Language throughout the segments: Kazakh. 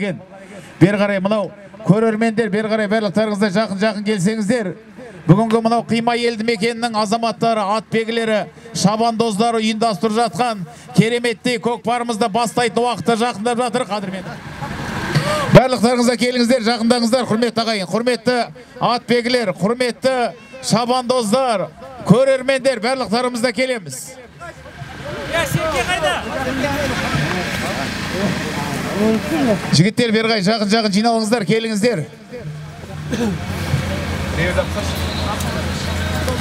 екен. Бер қарай мынау көрермендер, бер қарай барлықтарыңызда жақын келсеңіздер. Бүгінгі мынау Қимай елді мекенінің азаматтары, атбегілері, шабандоздары ұйымдастырып жатқан кереметтей көкпарымызды бастайтын уақытта жақындап жатыр қадірмен. Барлықтарыңызда келіңіздер, жақындаңыздар, құрметті ағайын, құрметті атбегілер, құрметті шабандоздар, көрермендер, барлықтарымызда келеміз. Жігіттер, бергай, жақын жиналыңыздар, келіңіздер.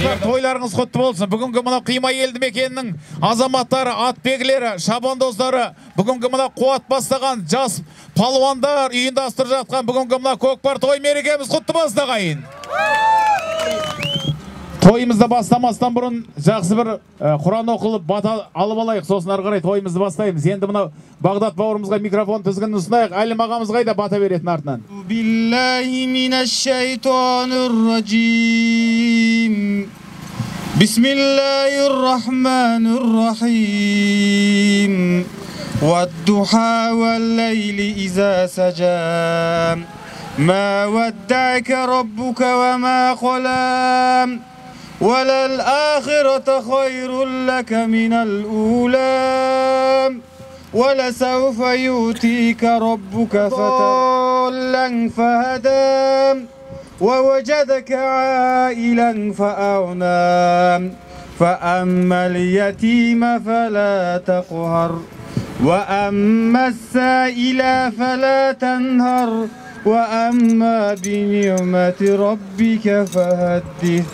Тойларыңыз құтты болсын. Бүгінгі мынау Қимай елді мекенінің азаматтары, атбегілері, шабандоздары, бүгінгі мынау қуат бастаған жас палуандар ұйымдастырып жатқан бүгінгі мынау көкпар той мерекеміз құтты болсын ағайын. Тойымызды бастамастан бұрын жақсы бір Құран оқылып бата алып алайық, сосын ары қарай тойымызды бастаймыз. Енді мынау Бағдат бауырымызға микрофон тізгінін ұсынайық. Әлім ағамыз қайда бата беретін артынан? Биллахи минаш-шайтанир-раджим. Бисмиллахир-рахманир-рахим. Вад-духа вал-лайли иза саджа. Ма вадда'ка раббука ва ма қала. وللآخرة خير لك من الأولى ولسوف يؤتيك ربك فتضل فهدى ووجدك عائلا فأغنى فأما اليتيم فلا تقهر وأما السائل فلا تنهر وأما بنعمة ربك فحدث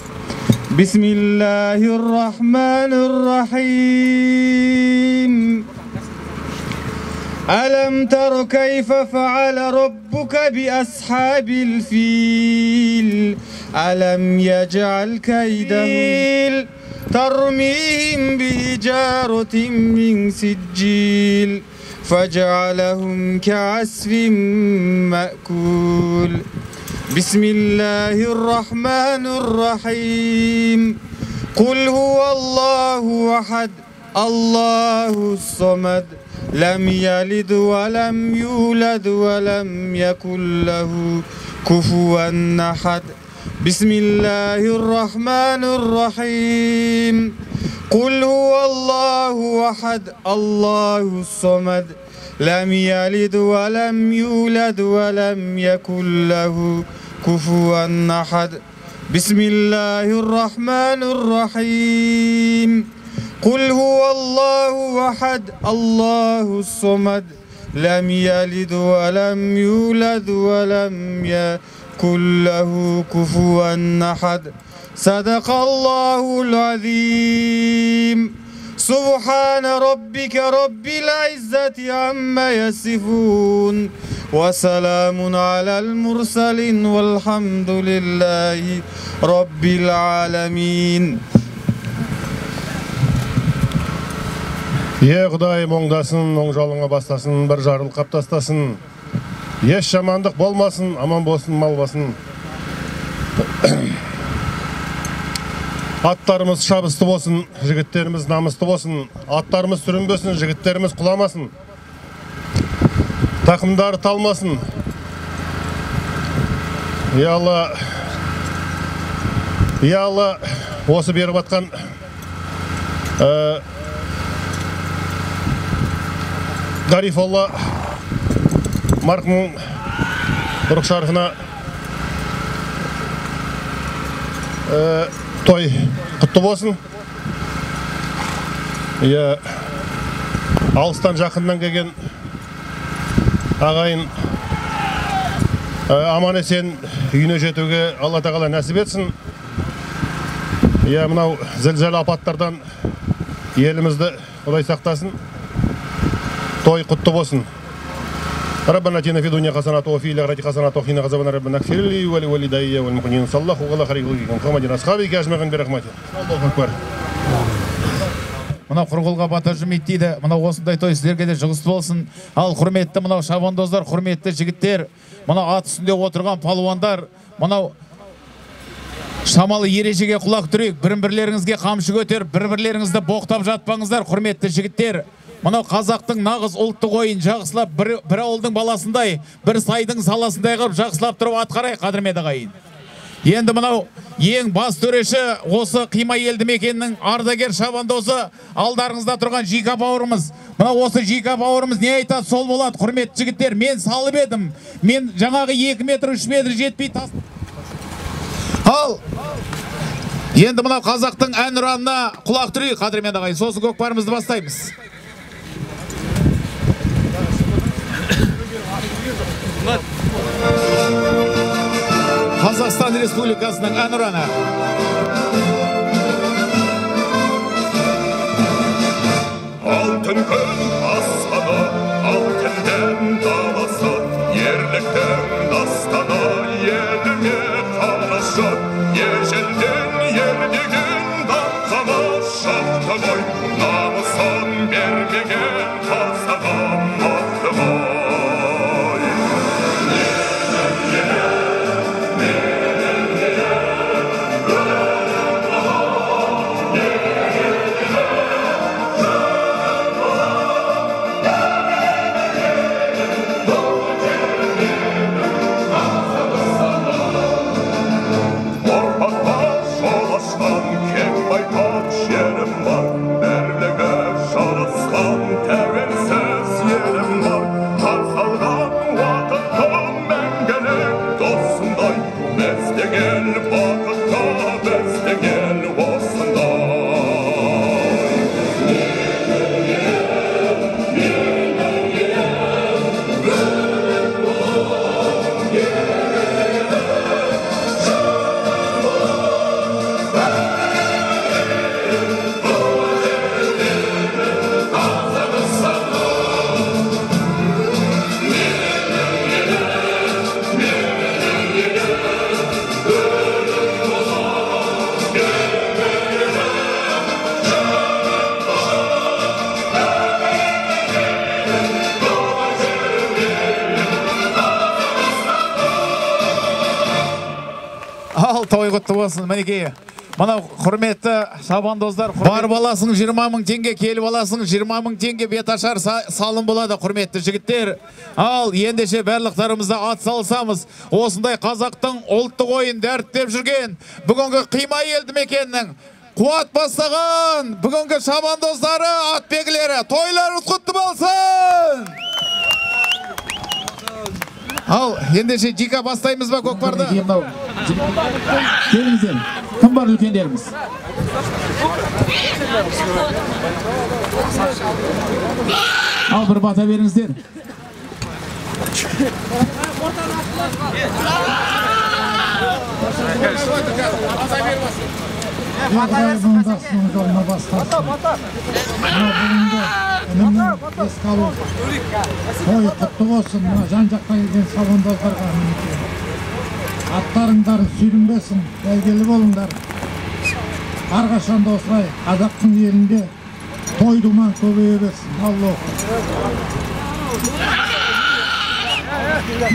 بسم الله الرحمن الرحيم ألم تر كيف فعل ربك بأصحاب الفيل ألم يجعل كيدهم ترميهم بحجارة من سجيل فجعلهم كعصف مأكول بسم الله الرحمن الرحيم قل هو الله أحد الله الصمد لم يلد ولم يولد ولم يكن له كفوا أحد بسم الله الرحمن الرحيم قل هو الله أحد الله الصمد لم يلد ولم يولد ولم يكن له كفوا أحد بسم الله الرحمن الرحيم قل هو الله أحد الله الصمد لم يلد ولم يولد ولم يكن له كفوا أحد صدق الله العظيم سبحان ربك رب العزة عما يصفون وسلام على المرسلين والحمد لله رب العالمين. Құдай оңдасын, оң жолыңа бастасын, бір жарыл қаптастасын. Еш жамандық болмасын, аман болсын, мал басын. Аттарымыз шабысты болсын, жігіттеріміз намысты болсын. Аттарымыз сүрінбесін, жігіттеріміз құламасын. Тақымдары талмасын. Я Алла, осы беріп атқан Гарифолла марқұмның ұрық шарифына той құтты болсын. Алыстан жақыннан келген ағайын аман есен үйіне жетуге Алла тағала нәсіп етсін. Мынау зілзал апаттардан елімізді Құдай сақтасын. Той құтты болсын. ربنا اتنا في الدنيا حسنة وفي الآخرة حسنة وقنا عذاب النار ربنا اغفر لي ولوالدي والمؤمنين صلى الله عليه وسلم محمد أصحابك أجمعين برحمته. الله أكبر. Мынау құрғылға бата жүрмейді дейді. Мынау осындай той сіздерге де жұғысты болсын. Ал құрметті мынау шабандоздар, құрметті жігіттер, мынау ат үстінде отырған палуандар, мынау шамалы ережеге құлақ түрейік, бір-бірлеріңізге қамшы көтеріп, бір-бірлеріңізді боқтап жатпаңыздар, құрметті жігіттер. мынау қазақтың нағыз ұлттық ойын жақсылап бір ауылдың баласындай, бір сайдың саласындай қылып жақсылап тұрып атқарайық, қадірменді ағайын. Енді мынау ең бас төреші осы Қима елді мекенінің ардагер шабандозы алдарыңызда тұрған Жика бауырымыз. Мынау осы Жика бауырымыз не айтады, сол болады, құрметті жігіттер. Мен салып едім. Мен жаңағы 2 метр 3 метр жетпей тас. Ал енді мынау қазақтың ән ұранына құлақ түрейік, қадірменді ағайын. Сосын көкпарымызды бастаймыз. Қазақстан Республикасының ән ұраны. Алтын күн аспаны, алтын даласы, ерліктің дастаны, еліңе қарашы, ежелден ердеген даңқаны шақты ғой, намысын бермеген қазағым атты ғой. Той құтты болсын, мінекей. Мынау құрметті шабандоздар, бар баласың 20 000 теңге, келіп баласың 20 000 теңге беташар салым болады, құрметті жігіттер. Ал ендеше барлықтарымызды ат салсамыз, осындай қазақтың ұлттық ойын дәріптеп жүрген бүгінгі Қима елді мекеннің қуат бастаған бүгінгі шабандоздары, атбегілері, тойларыңыз құтты болсын! Ал, ендеше Жика бастаймыз ба көкпарды? Келіңіздер, кім бар үлкендеріміз? Ал, бір бата беріңіздер. Бұғайбыңдақсының жолына бастасын. Бүгінгі үнімнің еске алу той құтты болсын. Жан-жаққа келген шабандоздарға аттарыңдарын сүйрінбесін, бәйгелі болыңдар. Әрқашанда осылай қазақтың елінде той думан көбейе берсін. Аллах.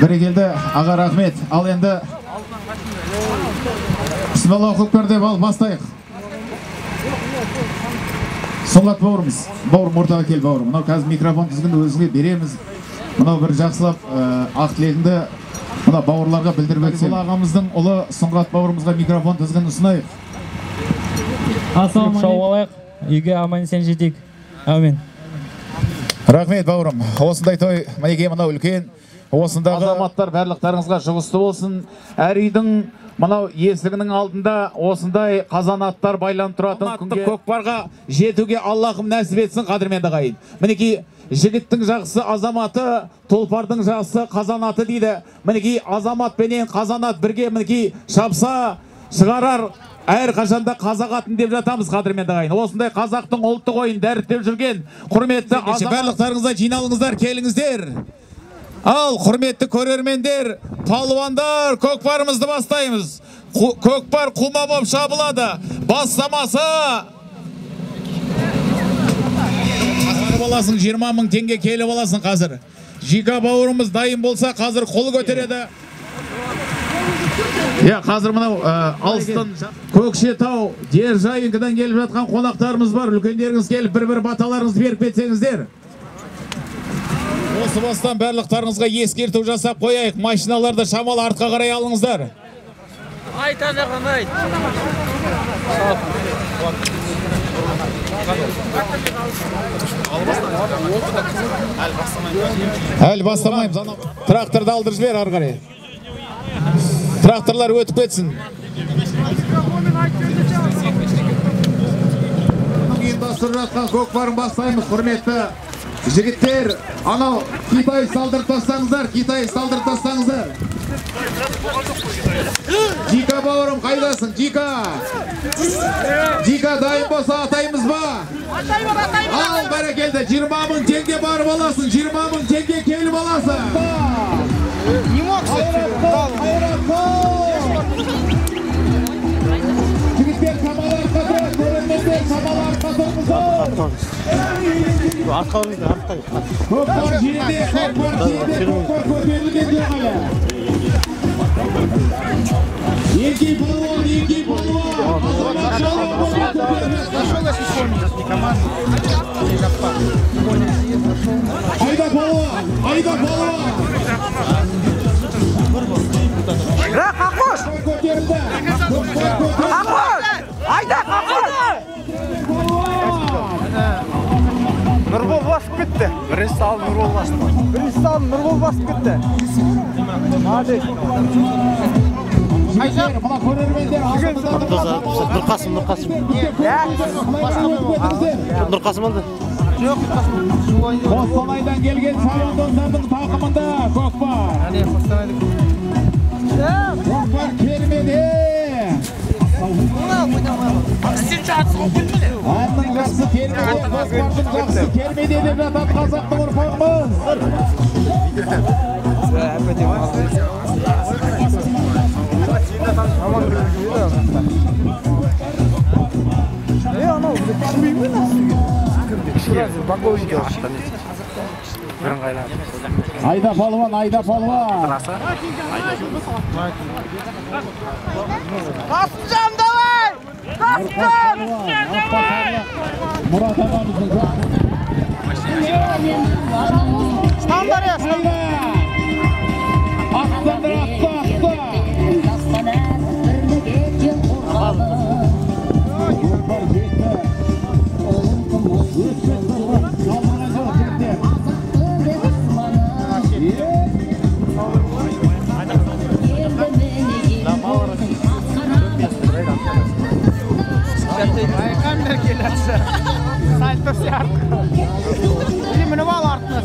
Бәрекелді, аға рахмет. Ал енді Бисмилла көкпар деп ал бастайық. Сұңғат бауырымыз, бауырым ортаға кел бауырым. Мынау қазір микрофон тізгінді өзіңе береміз. Мынау бір жақсылап ақ тілегіңді мына бауырларға білдіріп өтсең. Ағамыздың ұлы Сұңғат бауырымызға микрофон тізгінін ұсынайық. Ассалаумағалейкум. Үйге аман-есен жетейік. Әумин. Рахмет бауырым. Осындай той, мінекей мынау үлкен. Осындағы азаматтар барлықтарыңызға жұғысты болсын. Әр үйдің мынау есігінің алдында осындай қазанаттар байланып тұратын күнге көкпарға жетуге Аллахым нәсіп етсін, қадірменді ағайын. Мінекей жігіттің жақсы азаматы, тұлпардың жақсы қазанаты дейді. Мінекей азамат пенен қазанат бірге мінекей шапса шығарар. Әр қашанда қазақ атын деп жатамыз, қадірменді ағайын. Осындай қазақтың ұлттық ойын дәріптеп жүрген құрметті азамат, барлықтарыңызға жиналыңыздар, келіңіздер. Ал, құрметті көрермендер, палуандар, көкпарымызды бастаймыз. Көкпар құма боп шабылады. Бастамасы. Қазір боласың, 20 000 теңге келіп боласың қазір. Жика бауырымыз дайын болса, қазір қол көтереді. Ya қазір мынау алыстан Көкшетау Державинкадан келіп жатқан қонақтарымыз бар. Үлкендеріңіз келіп бір баталарыңызды беріп кетсеңіздер. Осы бастан барлықтарыңызға ескерту жасап қояйық. Машиналарды шамалы артқа қарай алыңыздар. Айт анаған айт. Әлі бастамаймыз. Тракторды алдырып жібер ары қарай. Тракторлар өтіп кетсін. Ұйымдастырып жатқан көкпарын бастаймыз, құрметті жігіттер. Анау Китай салдырып тастаңыздар, Китай салдырып тастаңыздар. Дика бауырым қайдасың, Дика? Дика дайын болса атаймыз ба? Ал бәрекелді, 20 000 теңге барып аласың, 20 000 теңге келіп аласың. Жігіттер шамалар қатыр, көрінмендер шамалар қатырмыздар. Көкпар жерінде, көкпар көтерілген жоқ әлі. Еңкей балуан, еңкей балуан. Айда балуан, айда балуан. Қақош! Қақош! Айда қақош! Нұрбол басып кетті. Бірінші салым Нұрбол басып кетті. Бірінші салым Нұрбол басып кетті. Молодец. Мына көрермендер Нұрқасым алды. Қостанайдан келген шабандоздардың тақымында көкпар. Көкпар кермеде. Әннің жақсы кермеде, көкпардың жақсы кермеде деп жатады қазақтың ұрпағымыз. Айда палуан, айда палуан. Қасымжан, давай! Қасымжан! Мұрат ағамыздың Стандар я, айда! Аттандар, атта. Көкпар жетті. Ayqamlar keladi. Salto siyardi. Buni minib ol ortdan.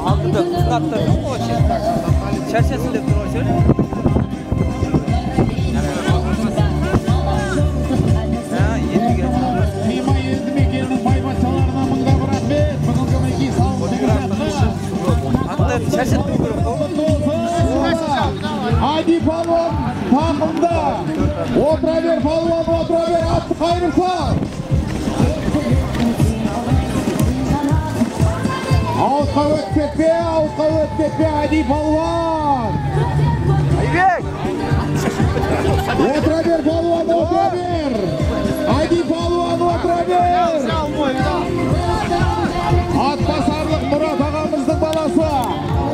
Aldı kızlattı mı o şey? Çerçesinde duruyor şöyle. Hadi palvan takımda. Otura ver palvan, otura ver. Attı kayırsa. Outqa ötpetme. Hadi palvan. Aybek. Otura ver palvan, otura ver. Hadi palvan, otura ver. At basarlık Murat ağamыздың balası.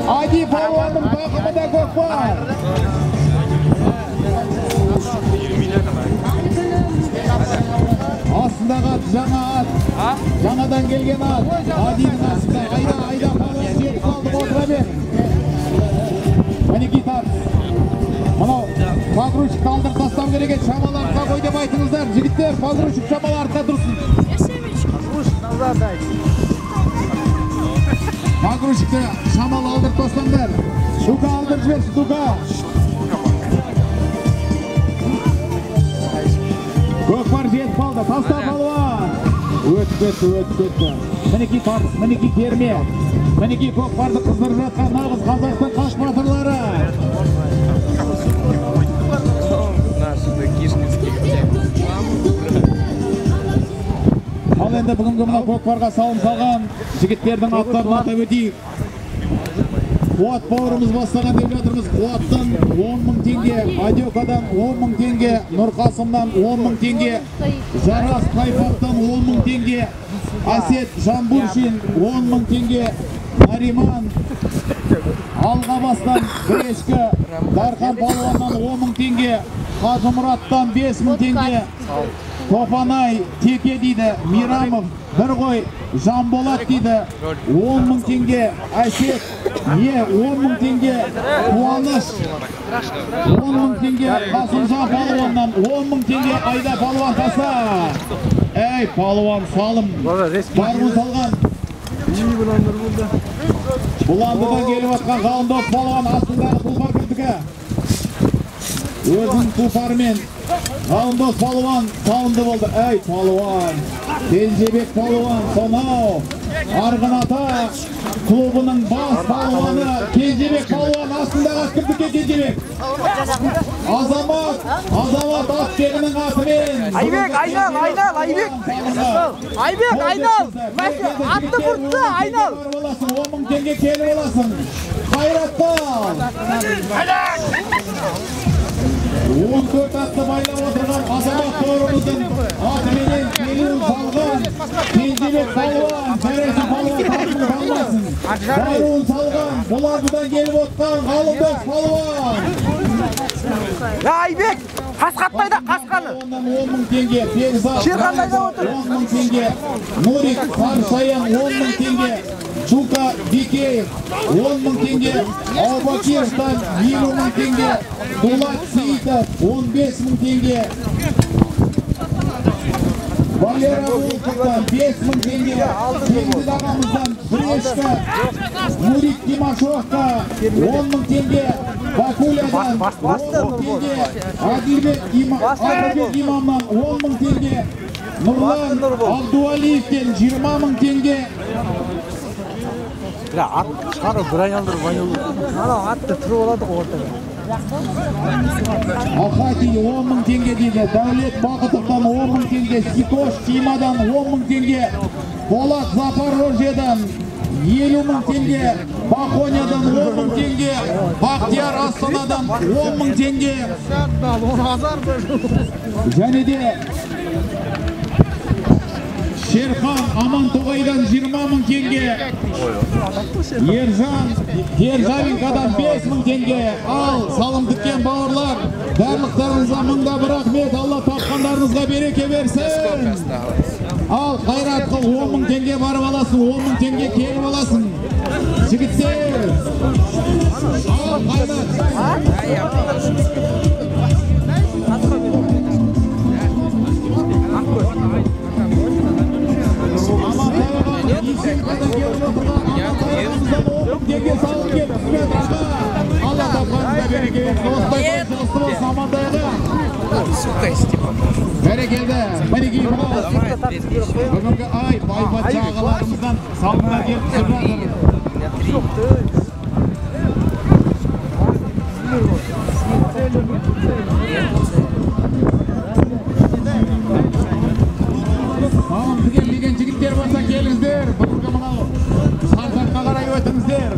Hadi palvanın takımında көкпар. Астындағы ат, жаңа ат. Жаңадан келген ат. Адидің астында. Айда palvan жетіп қалдық, отыра бер. Мінекей тарс. Мынау погрузчик қалдырып тастау керек еді. Шамалы артқа қой деп айтыңыздар. Жігіттер, погрузчик шамалы артқа тұрсын. Погрузчикті шамалы алдырып тастаңдар. Дука алдырып жіберші, Дука. Көкпар жетіп қалды. Таста палуан. Өтіп кетті. Мінекей тарс, мінекей керме. Мінекей көкпарды қыздырып жатқан нағыз Қазақстан қас батырлары. Ал енді бүгінгі мына көкпарға салым салған жігіттердің аттарын атап өтейік. Қуат бауырымыз бастаған деп жатырмыз. Қуаттан 10.000 теңге, Адекадан 10.000 теңге, Нұрқасымнан 10.000 теңге, Жарас Қайпақтан 10.000 теңге, Асет Жамбуршин 10.000 теңге, Нариман Алғабастан Грешкі, Дархан Палуаннан 10.000 теңге, Қажымұраттан 5.000 теңге, Топанай Теке дейді, Мирамов бір қой, Жанболат дейді, 10.000 теңге, Әсет 10.000 теңге, Қуаныш 10.000 теңге, Қасымжан Палуаннан 10.000 теңге, Айда Палуан таса. Әй, Палуан салым, бармын салған. Бұландыдан келіп атқан Ғалымдос Палуан астындағы тұлпар кірдікі. Өзің тұлпармен Ғалымдос Палуан салымды болды. Әй, Палуан, Кенжебек Палуан, сонау Арғыната клубының бас палуаны Кенжебек Палуан астындағы кірдіке Кенжебек. Азамат Атбегінің атымен. Айбек, айнал. Айбек, айнал. Атты бұртты, айнал. 10.000 теңге келіп оласың. Қайраттан. 14 атты байлап отырған Азамат бауырымыздың атыменен келуін салған Кенжебек Палуан, Кәресі Палуан тартын қалмасын. Байруын салған, Бұландыдан келіп отқан Ғалымдос Палуан. Айбек, қасқаттайда қасқаны. 10.000 теңге, Бекзат Шерғандайда отыр. 10.000 теңге, Нурик Саршаян 10.000 теңге, Чука Бекеев 10.000 теңге, Аубакировтан 20.000 теңге, Дулат Сейітов 15.000 теңге, Валера Волковтан 5.000 теңге, Кенжид ағамыздан Грешкі, Нурик Тимашовқа 10.000 теңге, Бакулядан 10.000 теңге, Адилбек Имамнан 10.000 теңге, Нұрлан Абдуалиевтен 20.000 теңге. Ат шығару бір айналдыр байылы. Атты тұрып олады ортада. Ахати 10.000 теңге дейді, Дәулет Бақытовтан 10.000 теңге, Сикош Тимадан 10.000 теңге, Болат Запорожьедан 50.000 теңге, Бақонядан 10.000 теңге, Бақтияр Астанадан 10.000 теңге. Және де Шерхан Амантоғайдан 20.000 теңге, Ержан Державинкадан 5.000 теңге. Ал салым тіккен бауырлар, барлықтарыңызға мыңда бір рахмет, Алла тапқандарыңызға береке берсін. Ал Қайратқа 10.000 теңге барып аласың, 10.000 теңге келіп аласың. Жігіттер, ал Қайрат. Allah toplarınızda bereket versin. Dostu olsun Amantay'da. Berekelde. Bereket olsun. Bugünkü ay baybatçı ağalarımızdan salımlar gelip sürüyorlar. Tamam, bilgen jigitler bolsa kelingizler. Bugünkü mınau sartakka qaray ötüңүздөр.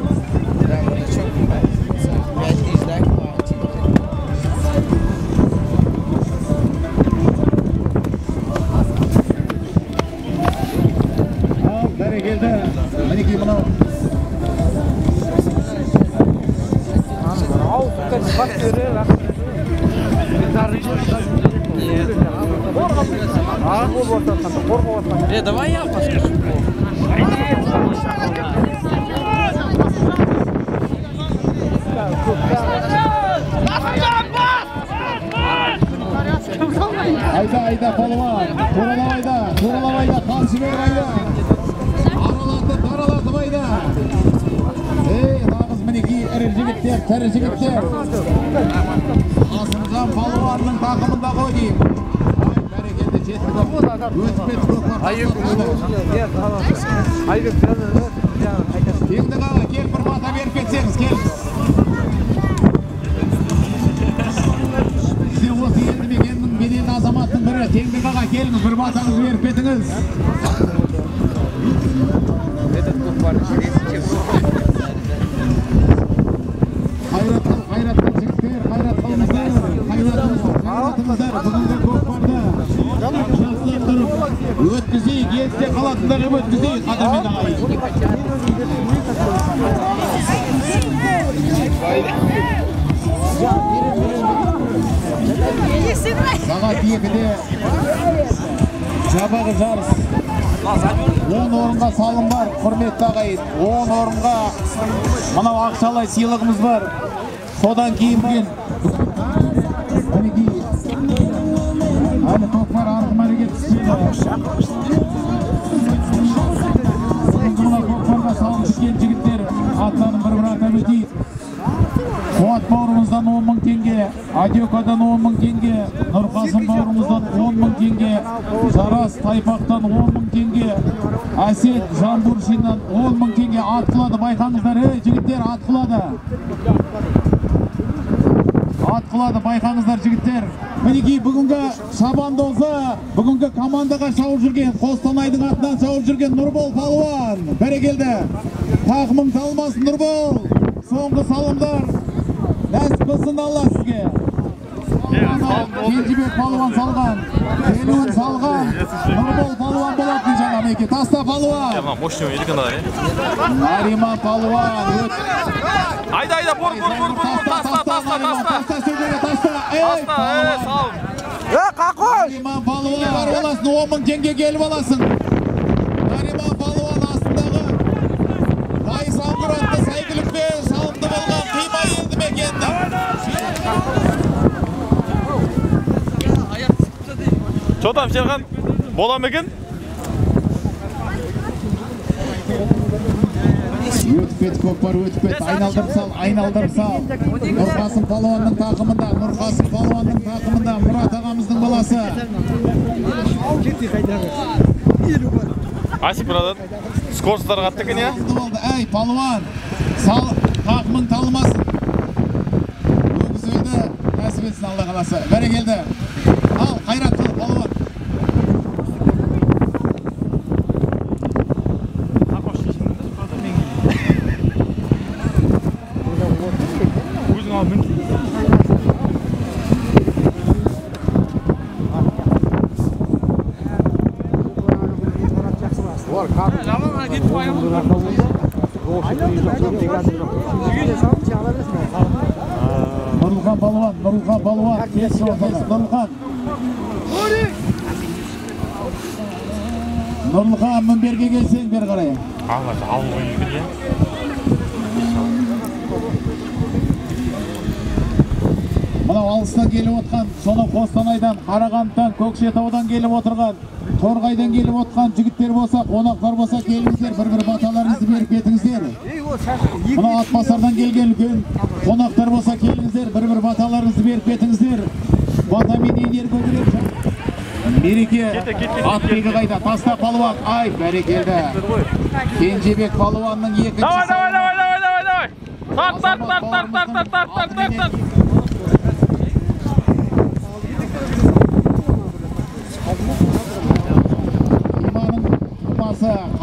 Berekelde. Meniki mınau. Давай я поскажу. Ayda Palavan, Turalavayda, Kansiber ayda. Aralatып ayda. Nağız miniki jigitler, teri jigitler. Asımcan Palavanның takımında koy deyim. Berekelde жетті. Өтіп кетіп көкпар. Айбек Енді қаға, кел бір бата беріп кетсеңіз, келіңіз. Сен осы елді мекеннің беделді азаматтың Аттардың бірі Теңдік аға, келіңіз, бір батаңыз беріп кетіңіз. Қайрат жігіттер, қайрат қылыңыздар, бүгінгі көкпарды жақсылап тұрып өткізейік, есте қалатындар өткізейік, қадырмен ағайын. Сағат 2-де жабағы жарыс. 10 орынға салым бар, құрметті ағайын. 10 орынға мынау ақшалай сыйлығымыз бар. Содан кейін бүгін әлі көкпар арғы мәреге түспейді. Көкпарға салым түскен жігіттер аттарын бір атап өтейік. Қуат бауырымыздан 10 мың теңге, Адекадан 10 мың теңге, Нұрқасым бауырымыздан 10 мың теңге, Жарас Тайпақтан 10 мың теңге, Әсет Жамбуршиннан 10 мың теңге ат қылады. Байқаңыздар, жігіттер, ат қылады. Ат қылады, байқаңыздар жігіттер. Мінекей бүгінгі шабандозы, бүгінгі командаға шауып жүрген, Қостанайдың атынан шауып жүрген Нұрбол палуан. Бәрекелді. Тақымың талмасын Нұрбол. Соңғы салымдар. Нәсіп қылсын Алла сізге. Кенжебек палуан салған, Елуін салған, Нұрбол палуан болатын жаңа меке. Таста палуан. Нариман палуан. Айда, бор, таста сөйлеге, таста. Қақош! Нариман палуан бар боласын, 10 мың теңге келіп аласың. Нариман палуан астындағы Дайсан Мұратты сәйгілікпен салымды болған қима елді мекенді. Çotam Şerkan, bola mı ekin? Өтіп кет, көкпар өтіп кет, айналдырып сал. Нұрқасым палуанның тақымында, Мұрат ағамыздың баласы. Асип бұрады, скорсыздарға атты екен, я? Әй, палуан, тақымың талмасын. Өгіз өлді, нәсіп етсін Алла қаласы. Бәрекелді. Ал, қайрат қыл, палуан. Нұрылхан палуан, кесі ортасы, Нұрылхан, мінберге келсең бер қарай. Мынау алыстан келіп отқан, соны Қостанайдан, Қарағандыдан, Көкшетаудан келіп отырған, Торғайдан келіп отқан жігіттер болса, қонақтар болса келіңіздер, бір баталарыңызды беріп кетіңіздер. Мынау Атбасардан келген үлкен қонақтар болса келіңіздер, бір баталарыңызды беріп кетіңіздер. Батамен егер көбірек. Мереке ат белгі қайда, таста палуан, ай, бәрекелді. Кенжебек палуанның екінші. Давай. Тарт.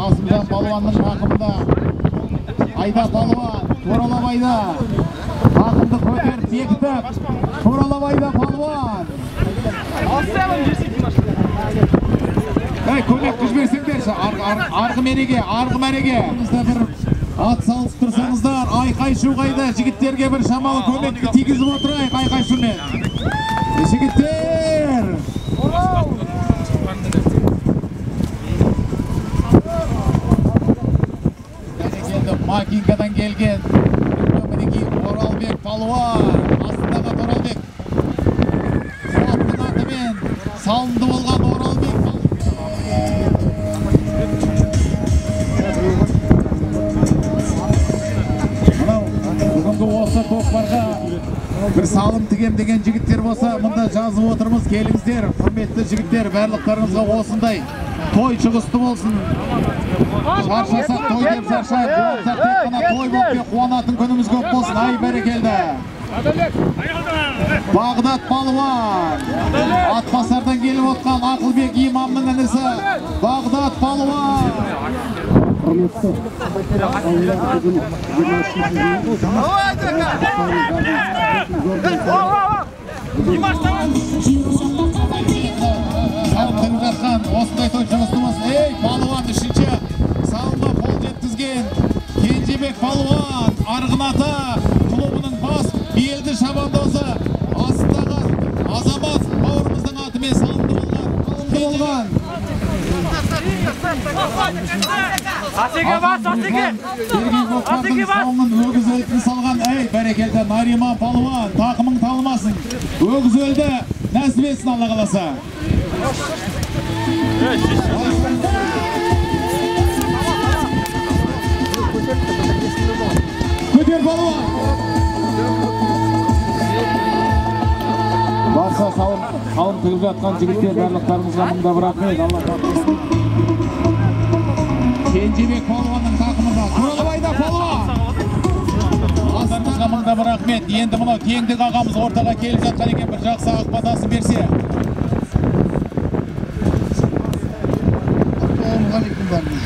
Қасымжан палуанның тақымында. Айда палуан, туралап айда. Тақымды көтеріп бекітіп, туралап айда палуан. Көмекті жіберсеңдерші, арғы мәреге. Бізді бір ат салып тұрсаңыздар, айқай-шу қайда, жігіттерге бір шамалы көмекті тигізіп отырайық, айқай-шумен. Жігіттер! Макинкадан келген мінекей Оралбек палуан, астындағы Оралбек. Қуаттың атымен салынды болған Оралбек. Мынау бүгінгі осы көкпарға бір салым тігем деген жігіттер болса, мұнда жазып отырмыз, келіңіздер. Құрметті жігіттер, барлықтарыңызға осындай той шығысты болсын. Шаршасақ той деп шаршайық, қуансақ тек қана той болып қуанатын күніміз көп болсын. Ай, бәрекелді. Бағдат Палуан. Атбасардан келіп отқан Ақылбек имамның інісі Бағдат Палуан. Салым жатқан осындай той жұмысымыз. Ей, Палуан үшінші салымға қол жеткізген Кенжебек Палуан, Арғыната клубының бас белді шабандозы, астындағы азамат бауырымыздың атымен салымды болған. Асеке бас, асеке! Асеке бас! Өгіз өлтін салған, ей, бәрекелді Нариман Палуан, тақымың талмасын. Өгіз өлді, нәсіп етсін Алла қаласа. Көтер Палуан! Барса салым тігіп жатқан жігіттер барлықтарымызға мыңда бір рахмет. Алла тапқырсын. Кенжебек Палуанның тақымында Құралбайда Палуан. Астарымызға мыңда бір рахмет. Енді мұнау теңдік ағамыз ортаға келіп жатқан екен, бір жақсы ақ батасын берсе. Ассалаумағалейкум бәріңіз.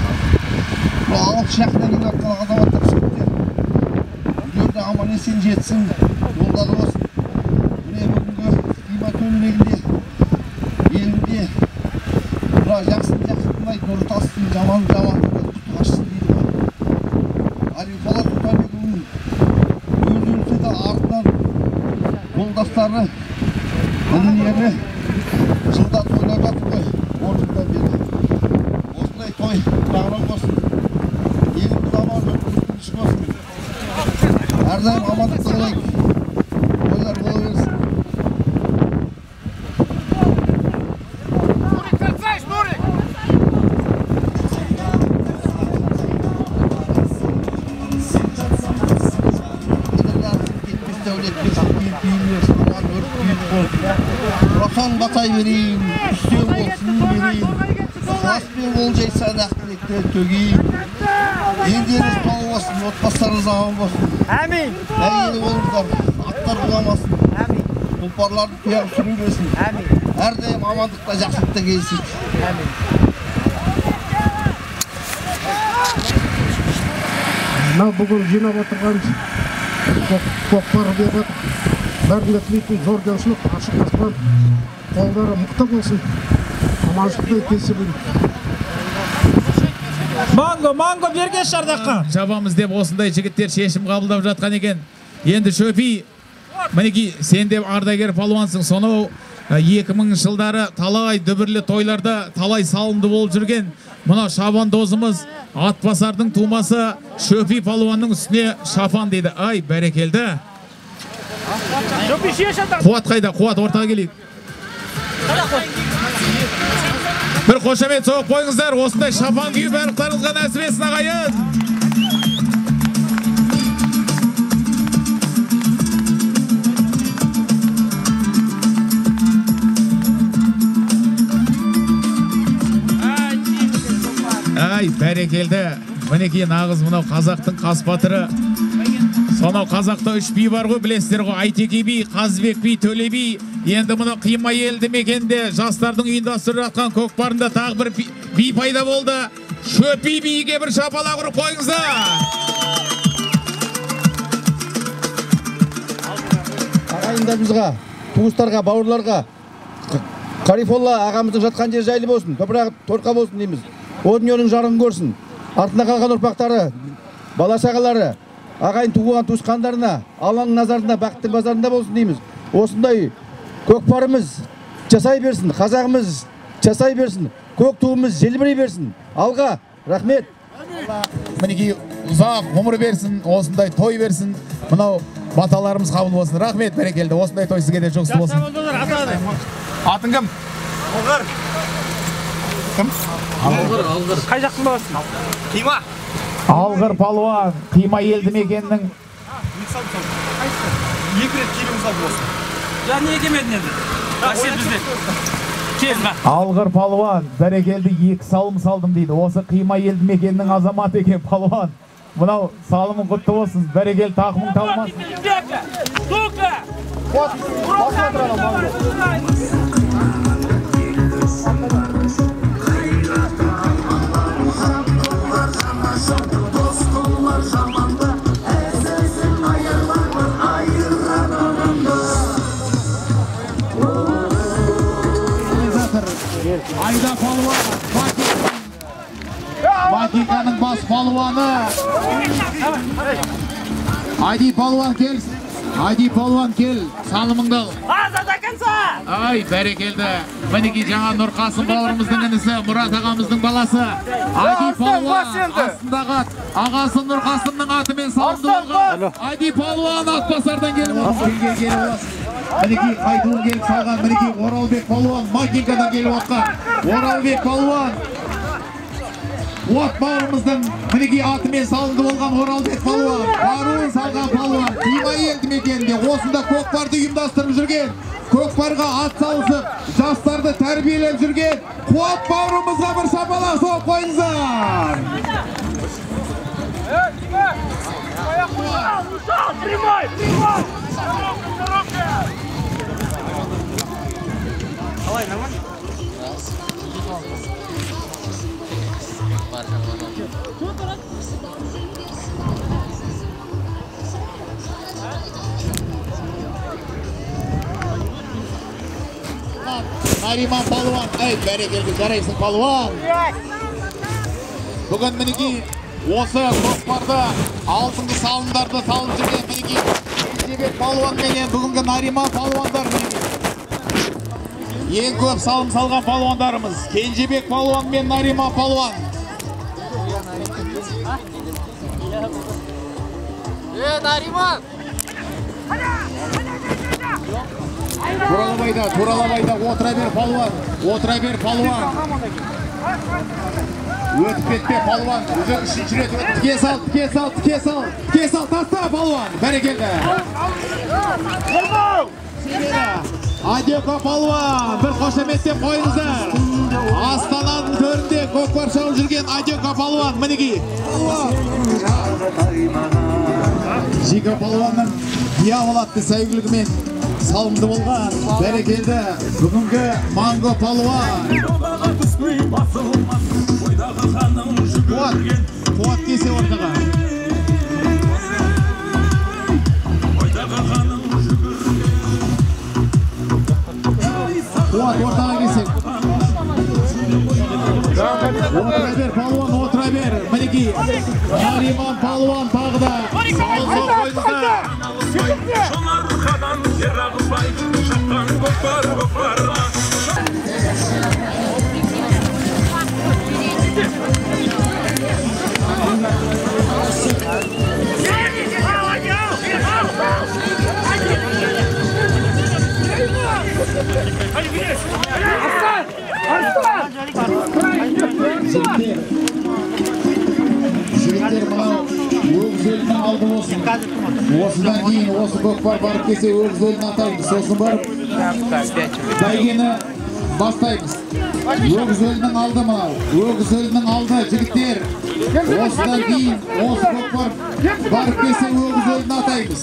Бұл алып шақырдан келіп жатқан азаматтар жігіттер. Үйлерде аман есен жетсін, жолдары болсын. Міне бүгінгі қима төңірегінде елінде жақсын жақсылмай нұры тасын, жаман құты қашсын дейді ғой. Әлиқолат Сұлтанбекұлының өзі өлсе де артынан жолдастары, інілері жылда тойлап жатыр ғой, 10 жылдан бері. Осындай той жағынан болсын. Еліміз аман өткізгіш болсын. Әрдайым амандық болайық. Тойлар бола берсін. Рохан батай берейін, үстеу болсын берейін. Аспен болжай садақ тілекті төгейін. Елдеріңіз толы болсын, отбасыларыңыз аман болсын. Әмин. Әйелі болыңыздар, аттар құламасын. Әмин. Тұлпарларды тұяғы сүру берсін. Әмин. Әрдайым амандықта, жақсылықта келсін. Әмин. Мынау бүгін жинап отырған көкпар деп отыр. Бәріне тілейтін зор денсаулық, ашық аспан, қолдары мықты болсын. Аманшылықтай кесіп Манго берген шардаққа. Жабамыз деп осындай жігіттер шешім қабылдап жатқан екен. Енді Шөпи, мінеки сен деп ардагер палуансың. Сонау 2000 жылдары талай дүбірлі тойларда талай салымды болып жүрген мына шабандозымыз Атбасардың тумасы Шөпи палуанның үстіне шапан дейді. Ай, бәрекелді. Қуат қайда? Қуат ортаға келейік. Bir қошемет соғып қойыңыздар. Осындай шапан күйі барлықтарыңызға нәсіп етсін ағайын. Ай, бәрекелді. Мінекей нағыз мынау қазақтың қас батыры. Сонау қазақта 3 би бар ғой, білесіздер ғой. Айтеке би, Қазбек би, Төле би. Енді мұны қима елді мекенде жастардың ұйымдастырып жатқан көкпарында тағы бір би пайда болды. Шөпи биге бір шапалақ ұрып қойыңыздар. Ағайындарымызға, туыстарға, бауырларға, Қарифолла ағамыздың жатқан жер жайлы болсын, топырағы торқа болсын дейміз. O dünyanın жарығын көрсін. Артына қалған ұрпақтары, бала-шағалары, ағайын туған туысқандарына, Алланың назарында, бақыттың базарында болсын дейміз. Осындай көкпарымыз жасай берсін, қазағымыз жасай берсін, көк туымыз желбірей берсін. Алға, рахмет. Мінекей ұзақ ғұмыр берсін, осындай той берсін. Мынау баталарымыз қабыл болсын. Рахмет, бәрекелді. Осындай той сізге де жоқсы болсын. Атын кім? Алғыр. Кім? Алғыр. Қай жақтың баласы? Қима. Алғыр палуан, Қима елді мекенінің. Екі рет келуіңіз алды болсын. Я не келмедін енді. Рахмет бізде. Келді. Алғыр палуан, бәрекелді 2 салым салдым дейді. Осы Қима елді мекенінің азаматы екен палуан. Мынау салымың құтты болсын. Бәрекелді тақымың талмасын. Ayda Palvan, Vakika'nın bas palvanı. Aydi Palvan gel. Aydi Palvan gel. Salımыңды. Ay, бәрекелді. Мінеки жаңа Нұрқасым бауырымыздың інісі, Мұрат ағамыздың баласы. Айди Palvan астындағы ағасы Нұрқасымның атымен салымды болған. Айди Palvan Атбасардан келіп отыр. Мінеки Қайдуын келіп салған. Мінеки Оралбек Palvan Макинкадан келіп отқан. Оралбек Palvan От бауырымыздың мінеки атымен салынды болған Оралбек Palvan, баруын салған Palvan, Қимай елді мекенінде осында көкпарды ұйымдастырып жүрген, көкпарға ат салысып, жастарды тәрбиелеп жүрген Қуат бауырымызға бір шапалақ соғып қойыңыздар. Нариман Palvan, ай, бәрекелді жарайсың Palvan. Бүгін мінеки осы көкпарда алтынғы салымдарды салып жүрген мінеки Кенжебек Palvan менен бүгінгі Нариман Palvanдар мінеки. Ең көп салым салған палуандарымыз Кенжебек Palvan мен Нариман Palvan. Нариман! Туралабайда отыра бер Palvan. Отыра бер Palvan. Өтіп кетпе Palvan. Уже үшінші рет өтіп. Тіке сал, таста Palvan. Бәрекелді. Адека Palvan. Bir қошеметтеп қойыңыздар. Астананың төрінде көкпар шауып жүрген Адека Palvan. Мінеки. Жига Palvanның дьявол атты сәйгілігімен салымды болған, бәрекелді бүгінгі Манго Palvan. Қуат кесе ортаға. Қуат ортаға кесек. Отыра бер Palvan, отыра бер. Мінеки Нариман Palvan тағы да салымды қойыңыздар. Жігіттер мынау өгіз өлінің алды болсын. Осыдан кейін осы көкпар барып келсе өгіз өлін атаймыз. Сосын барып бәйгені бастаймыз. Өгіз өлінің алды мынау. Өгіз өлінің алды жігіттер. Осыдан кейін осы көкпар барып келсе өгіз өлін атаймыз.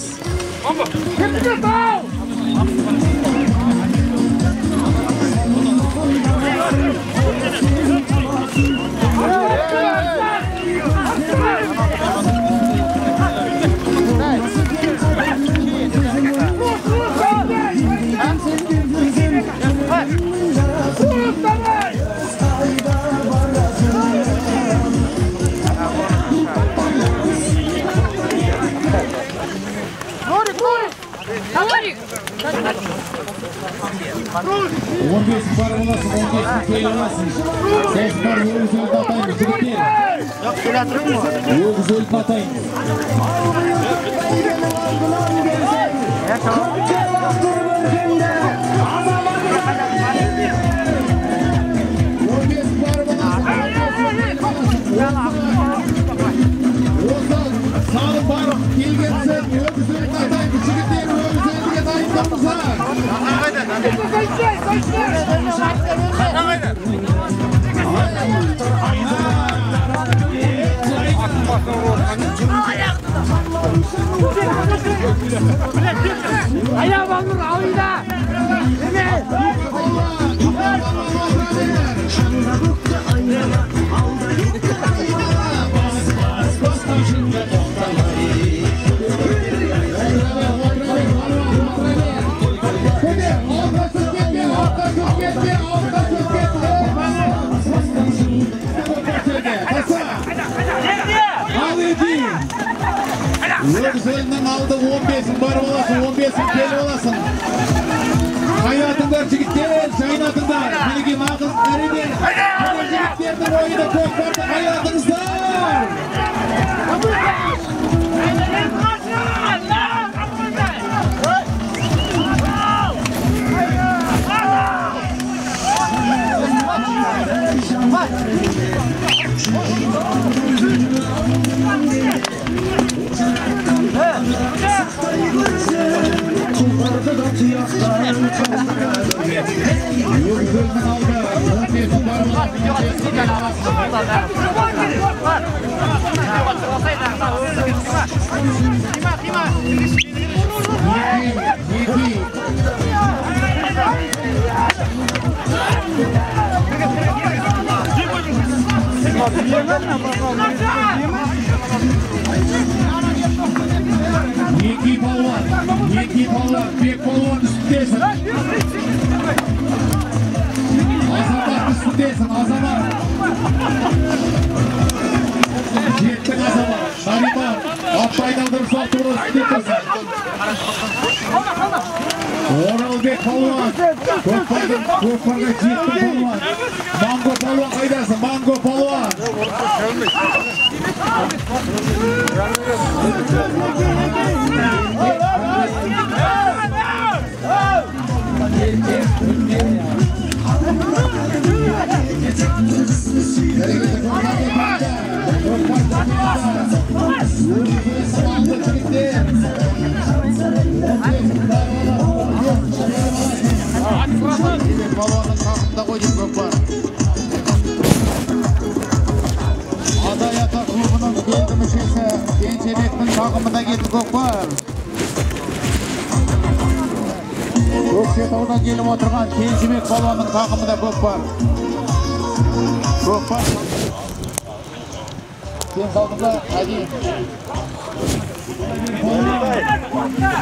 Он бес бар боласың, 15 келі боласың. Сосын бар өгіз өлін атаймыз, жігіттер. Өгіз өлін атаймыз. Салым барып келгенсен өгіз өлін атаймыз, жігіттер. Өгіз өлінге дайындамыздар. Ayağım alır avıyla. Ökselinden aldı 15'in var olasın, 15'in gel olasın. Kaynatınlar çigitler, kaynatınlar. Bilgi mağız nerede? Çigitlerden oyunu koklardı kaynatınızlar. Yeki palvan, bek palvan üstündesin. Azamat üstündesin, azamat. Jettin azamat, Nariman, Abbaydaldır saltımın üstündesin. Oralbek palvan, Korkpar'da jettin palvan. Mango palvan kaydasın, Mango palvan. Balonun takımda koyduk Gökbar. Adayata klubunun geldi müşesi Gençebek'in takımına geldi Gökbar. Gökçetau'dan gelip oturgan Gençebek balonun takımında Gökbar. Gökbar. Sen kaldığında hadi.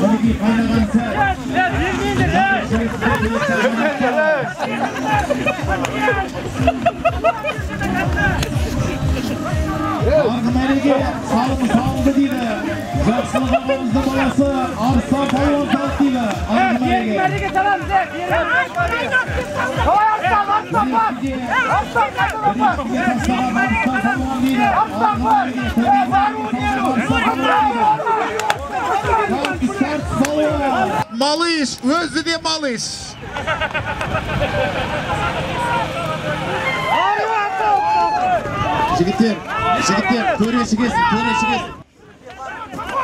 Hadi kaynagan sen. Argımerege sağımı değil. Jaksılık ağamızda balası Arslan Payvan Salk değil. Argımerege. Argımerege selam Zek. Arslan var. Arslan var. Malış, özü de malış. Жігіттер, төреші келсін.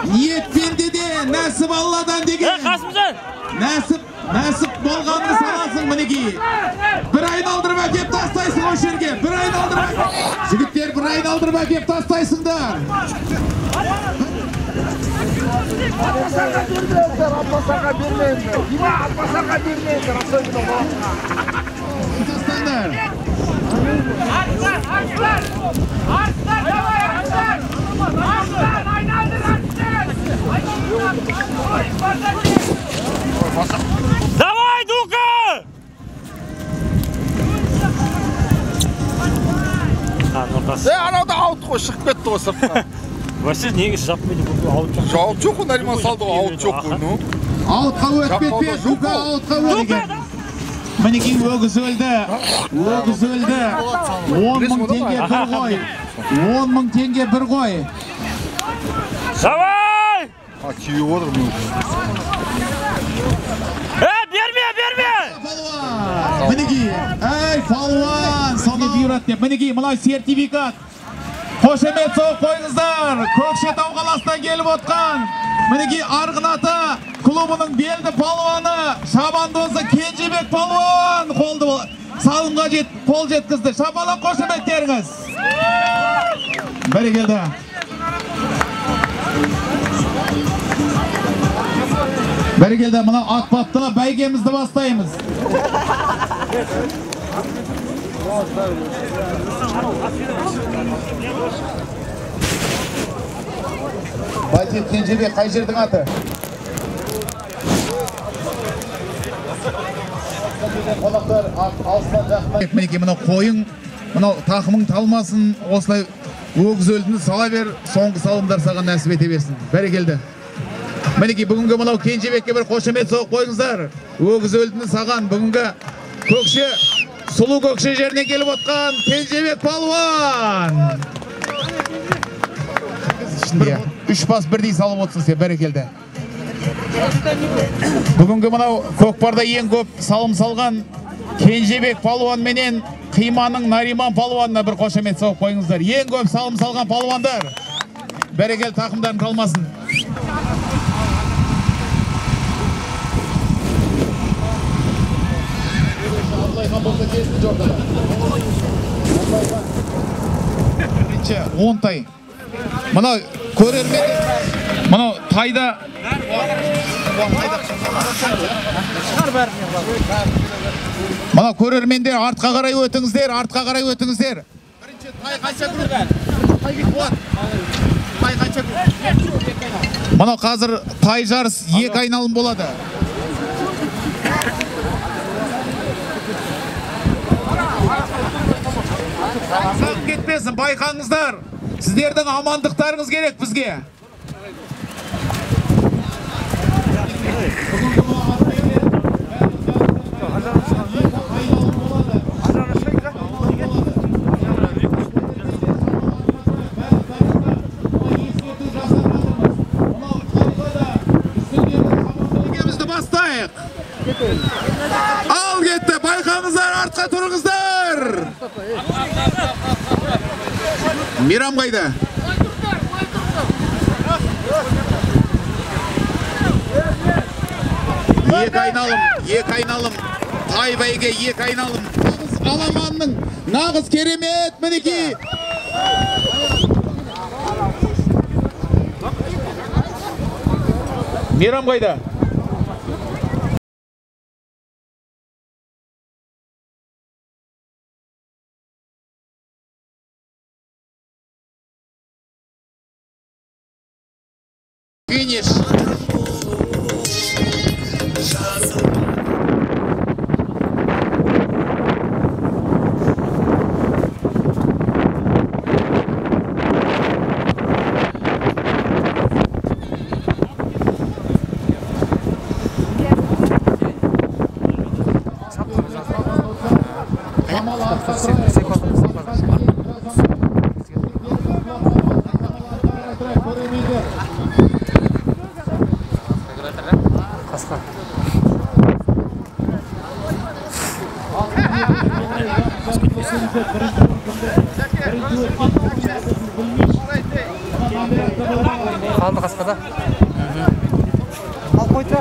Ниет берді де, нәсіп Алладан деген. Қасымжан! Нәсіп болғанды саласың мінеки. Bir айналдырып әкеп тастайсың о жерге. Bir айналдырып. Жігіттер, bir айналдырып әкеп тастайсыңдар. Abbasaka bilmeyenler. Yine Abbasaka bilmeyenler. Tastaylar. Arslan, davay Arslan. Arslan, aynaldır Arslan. Давай, Дука! Анада аут қой шығып кетті ғой сыртқа. Вообще неге жаппайды бұл аут жоқ. Жауап жоқ қой, Нариман салды ғой, аут жоқ қой. Аутқа өтпетпе, Дука аутқа өткен. Мінеки өгіз өлді. 10.000 теңге бір қой. 10.000 теңге бір қой. Давай! Күйіп отыр бұл. Берме! Мінеки, әй, палуан, соны бұйрат деп. Мінеки, мұнай сертификат. Қошемет соқ қойыңыздар. Көкшетау қаласынан келіп отқан. Мінеки, Арғынаты клубының белді палуаны, Шабандозы Кенжебек палуан салымға қол жеткізді. Шапалақ қошеметтеріңіз. Бәрекелді. Бәрекелді, мына ат баптыға бәйгемізді бастаймыз. Байтет Кенжебек, қай жердің аты? Қонақтар алыстан жақын. Мінекей, мына қойың, мына тақымың талмасын, осылай өгіз өлдіні сала бер, соңғы салымдар саған нәсіп ете берсін. Бәрекелді. Мінекей, бүгінгі мынау Кенжебекке бір қошемет соғып қойыңыздар. Өгіз өлдіні саған бүгінгі көкше, сұлу көкше жеріне келіп отқан Кенжебек палуан. Үш бас бірдей салып отсын сен, бәрекелді. Бүгінгі мынау көкпарда ең көп салым салған Кенжебек палуан менен Қиманың Нариман палуанына бір қошемет соғып қойыңыздар. Ең көп салым салған палуандар. Бәрекел тақымдарын қалмасын. Онтай. Мынау көрермен, мынау тайда мынау көрермендер артқа қарай өтіңіздер, артқа қарай өтіңіздер. Бірінші тай қанша көрген? Тай қанша көрген? Мынау қазір тай жарыс 2 айналым болады. Сағып кетпесін, байқаңыздар. Сіздердің амандықтарыңыз керек бізге. Ал кетті, байқаңыздар, артқа тұрыңыздар. Мирам қайда? Екі айналым, тай бәйге 2 айналым. Аламанның нағыз керемет, мінекей. Мирам қайда? Финиш. Қалды қасқада. Ал қойды.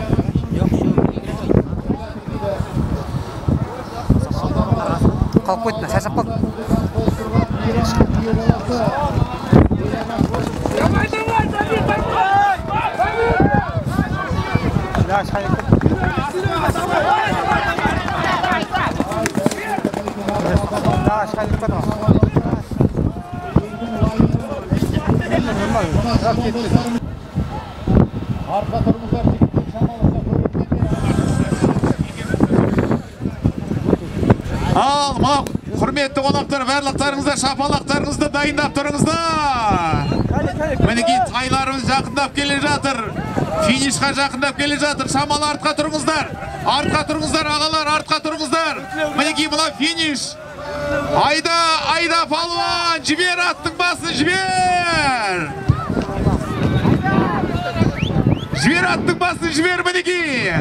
Қалып қойды, шашап қалды. Ал, мақ, құрметті қонақтар, барлықтарыңызды, шапалақтарыңызды дайындап тұрыңыздар. Мінекей тайларымыз жақындап келе жатыр. Финишқа жақындап келе жатыр. Шамалы артқа тұрыңыздар. Артқа тұрыңыздар, ағалар, артқа тұрыңыздар. Мінекей мұна финиш. Айда палуан, жібер аттың басын, жібер. Жібер аттың басын, жібер мінекей.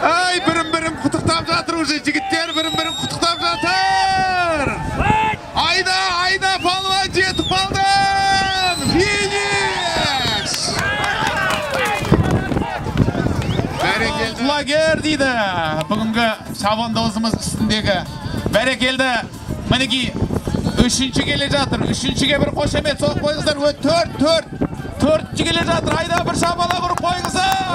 Ай, бірім құтықтап жатыр уже, жігіттер бірім құтықтап жатыр. Айда палуан жетіп қалдың. Финиш. Бәрекелді. Лагер дейді. Бүгінгі шабандозымыз үстіндегі. Бәрекелді. Мінекей, 3-ші келе жатыр. 3-шіге бір қошемет соғып қойыңыздар. 4-ші келе жатыр. Айда бір шабала бір қойыңыздар.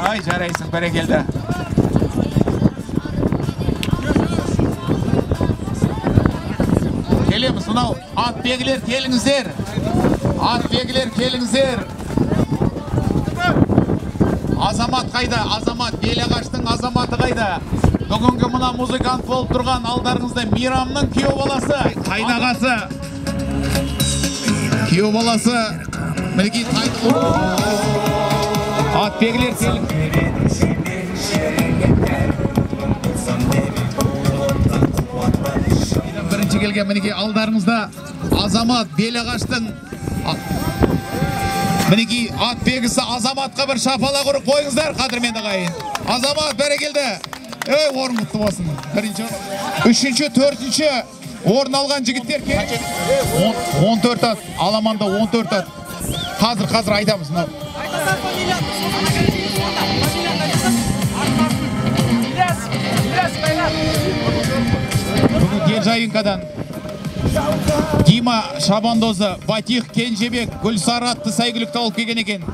Ay жарайсың, бәрекелді. Келеміз, мынау атбегілер келіңіздер. Атбегілер келіңіздер. Азамат қайда? Азамат, Белағаштың азаматы қайда? Бүгінгі мына музыкант болып тұрған алдарыңызда Мирамның күйеу баласы, қайнағасы. Күйеу баласы. Мінекей атбегілер келіңіздер. Бірінші келген мінекей алдарыңызда Азамат Белағаштың мінекей атбегісі Азаматқа бір шапалақ ұрып қойыңыздар, қадірменді ағайын. Азамат, бәрекелді. Орын құтты болсын. Үшінші, төртінші орын алған жігіттер 14 ат, Аламанда 14 ат. Қазір айтамыз. Бүгін Ержайынқадан Дима Шабандозы, Батих Кенжебек, Гүлсары атты сәйгүлікті алып келген екен.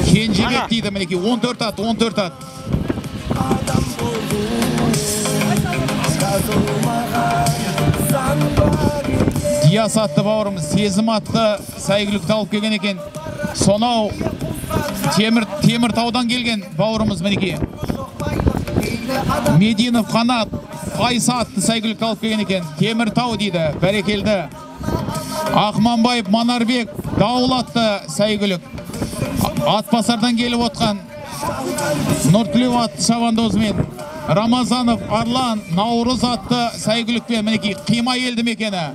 Кенжебек дейді, мінекей 14 ат, 14 ат. Диас атты бауырымыз, Сезім атты сәйгүлікті алып келген екен. Сонау Теміртаудан келген бауырымыз мінекей. Мединов Қанат, Қайса атты сәйгүлікті алып келген екен. Теміртау дейді, бәрекелді. Ақманбаев Манарбек, Дауыл атты сәйгүлік. Атбасардан келіп отқан Нұртілеу атты шабандозымен. Рамазанов Арлан, Наурыз атты сәйгүлікпен мінекей Қима елді мекені.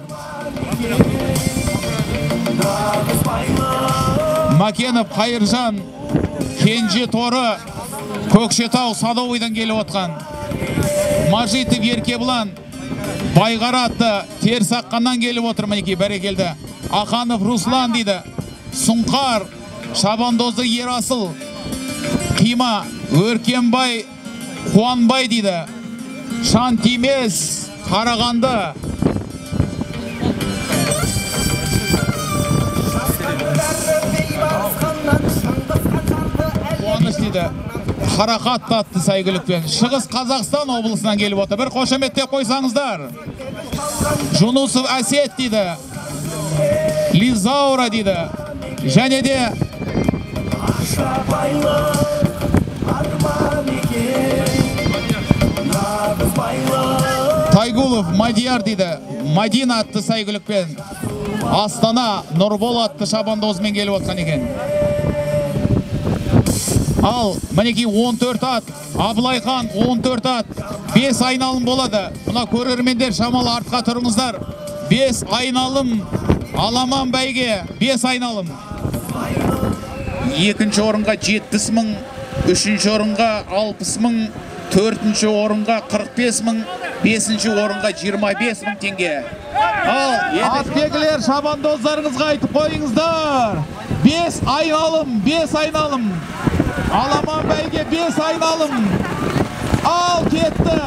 Макенов Қайыржан, Кенже Торы, Көкшетау Садовойдан келіп отқан. Мажитов Еркебұлан, Байғара атты Терсаққаннан келіп отыр мінекей, бәрекелді. Ақанов Руслан дейді. Сұңқар, Шабандозы Ерасыл, Қима, Өркенбай Қуанбай дейді. Шантимес, Қарағанды. Қуаныш дейді. Қарақат атты сәйгүлікпен Шығыс Қазақстан облысынан келіп отыр. Бір қошеметтеп қойсаңыздар. Жунусов Әсет дейді. Лизаура дейді. Және де Тайгулов Мадияр дейді. Мадина атты сәйгүлікпен Астана Нұрбол атты шабандозымен келіп отқан екен. Ал мінекей 14 ат, Абылайхан 14 ат, 5 айналым болады. Бұна көрермендер шамалы артқа тұрыңыздар. 5 айналым, Аламан бәйге 5 айналым. Екінші орынға 70 мың, үшінші орынға 60 мың, төртінші орынға 45 мың, бесінші орынға 25 мың теңге. Ал атбегілер шабандоздарыңызға айтып қойыңыздар. 5 айналым, 5 айналым. Аламан бәйге 5 айналым. Ал кетті.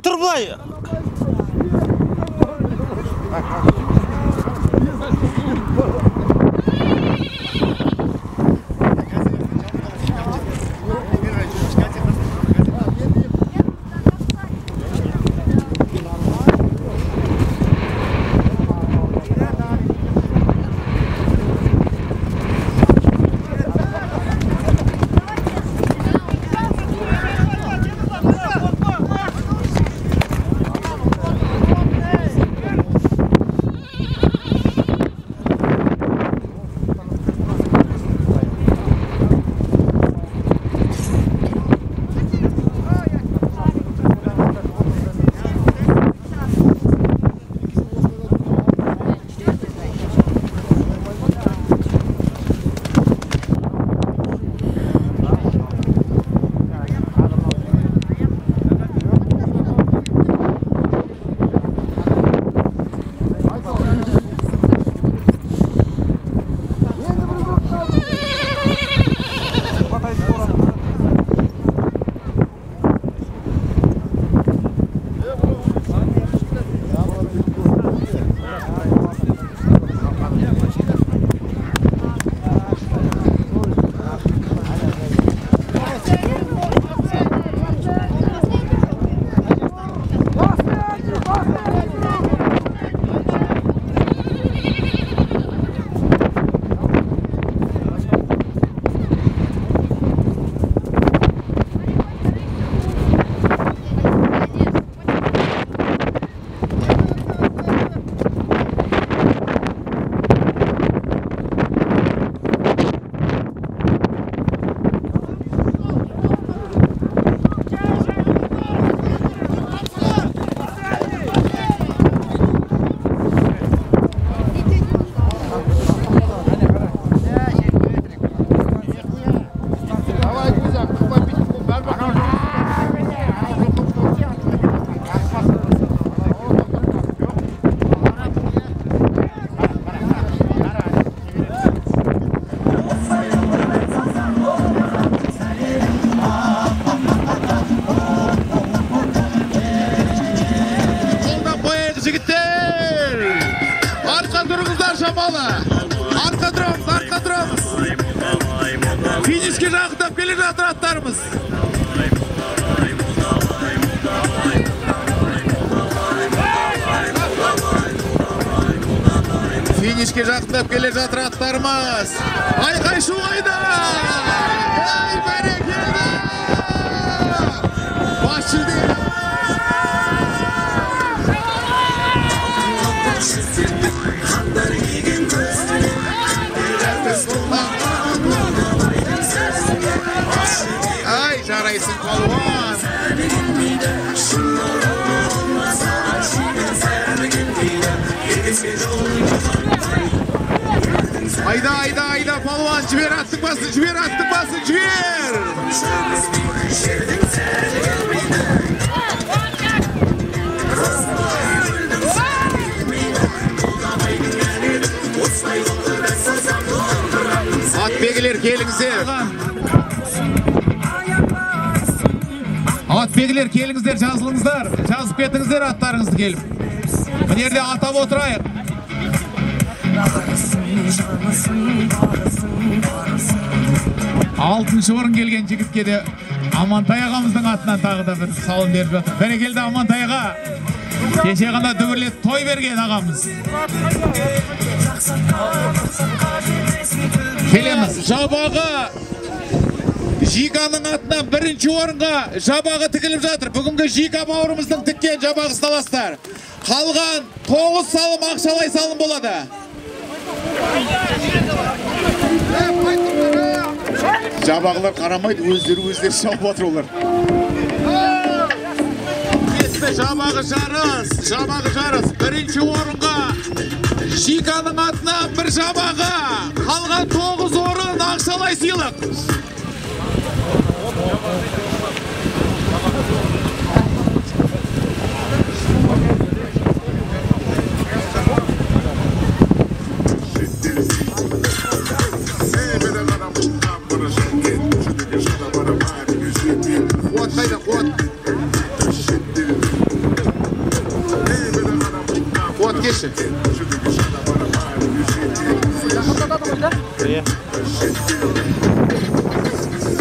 Tur былай. Finişke жақындап келе жатыр аттарымыз. Finişke жақындап келе жатыр аттарымыз. Айқай шу айда! Ей бәрекелді! Бас жүлде! Aydaysın palvan. Ayda palvan, civer attık basın, civer attık basın, civer. At begiler kelingizler. At begiler kelingizler, жазылыңыздар. Жазып кетіңіздер аттарыңызды келіп. Мына жерде атап отырайық. Алтыншы орын келген жігітке де Амантай ағамыздың атынан тағы да бір салым беріп жатыр. Бәрекелді Амантай аға. Кеше ғана дүбірлеп той берген ағамыз. Келеміз. Жабағы Жиганың атынан бірінші орынға жабағы тігіліп жатыр. Бүгінгі Жига бауырымыздың тіккен жабағы сталастар. Қалған 9 салым ақшалай салым болады. Жабағылар қарамайды, өздері шауып отыр олар. Кетті жабағы жарыс. Бірінші орынға Жиганың атынан бір жабағы. Қалған 9 орын ақшалай сыйлық. Қуат кеші.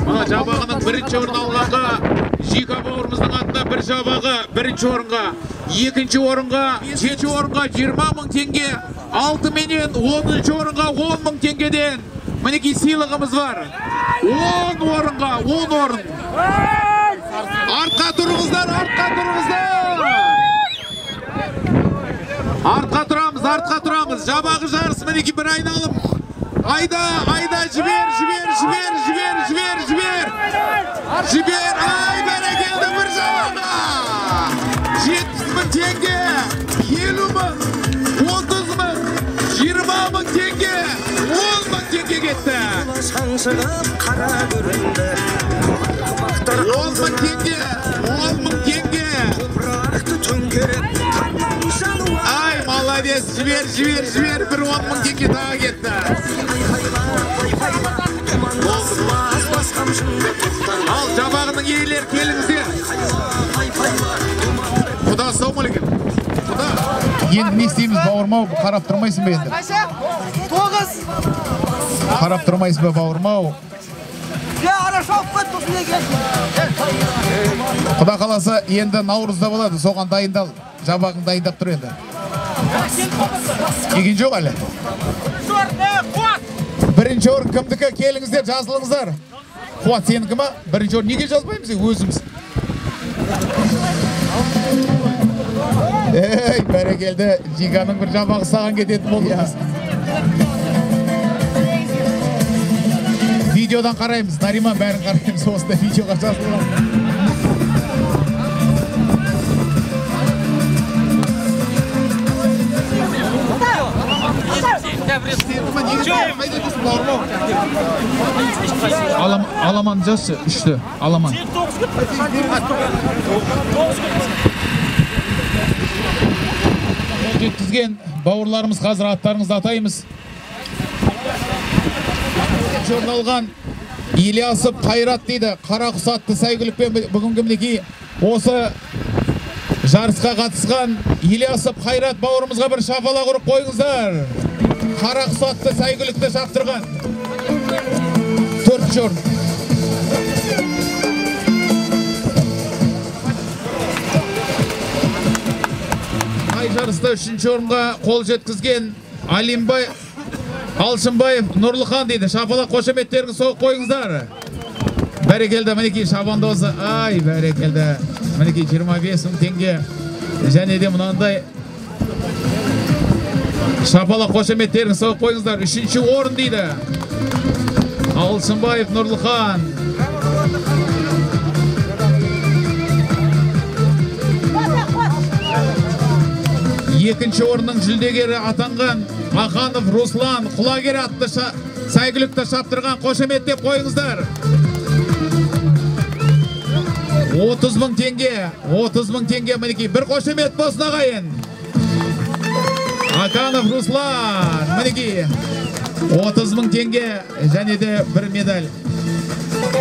Мына жабағының бірінші орын алғанға Жига бауырымыздың атында бір жабағы бірінші орынға, екінші орынға, 7 орынға 20 мың теңге, 6 менен 10 орынға 10 мың теңгеден мінекей сыйлығымыз бар. 10 орынға 10 орын. Артқа тұрыңыздар. Артқа тұрамыз. Жабағы жарыс мінекей бір айналым. Айда, жібер. Ай, бәрекелді бір жабаға. 70 мың теңге, 50 мың, 30 мың, 20 мың теңге, 10 мың теңге кетті. 10 мың теңге. Ай, молодец, жібер, бір 10 мың теңге тағы кетті. Ал жабағының иелері келіңіздер. Құда сау малекен. Құда. Енді не істейміз бауырмау, қарап тұрмайсың ба енді? 9. Қарап тұрмайсың ба бауырмау? Құда қаласа енді наурызда болады, соған дайындал. Жабағың дайындап тұр енді. Еген жоқ әлі. Бірінші орын кімдікі? Келіңіздер, жазылыңыздар. Қуат сенікі ма? Бірінші орын неге жазбаймыз өзіміз? Ей, бәрекелді, Жиганың бір жабағы саған кететін болдыңыз. Видеодан қараймыз, Нариман бәрін қараймыз, осында видеоға жазылған. Аламан жазшы, үшті, аламан. Жеткізген бауырларымыз қазір аттарыңызды атаймыз. Жорналған Ильясов Қайрат дейді, қара құсатты сәйгілікпен бүгінгі мінекей осы жарысқа қатысқан Ильясов Қайрат бауырымызға бір шапалақ ұрып қойыңыздар. Қара құсатты сәйгілікті шаптырған 4-ші орын. Жарыста 3-ші орынға қол жеткізген Алшынбаев Нұрлыхан дейді. Шапалақ қошеметтеріңіз соғып қойыңыздар. Бәрекелді, мінекей шабандозы. Ай, бәрекелді. Мінекей 25 мың теңге. Және де мұнандай шапалақ қошеметтеріңіз соғып қойыңыздар. 3-ші орын дейді. Алшынбаев Нұрлыхан. екінші орынның жүлдегері атанған Ақанов Руслан құлагер атты сәйгүлікті шаптырған, қошеметтеп қойыңыздар. 30.000 теңге, 30.000 теңге мінекей, бір қошемет болсын ағайын. Ақанов Руслан, мінекей, 30.000 теңге және де бір медаль.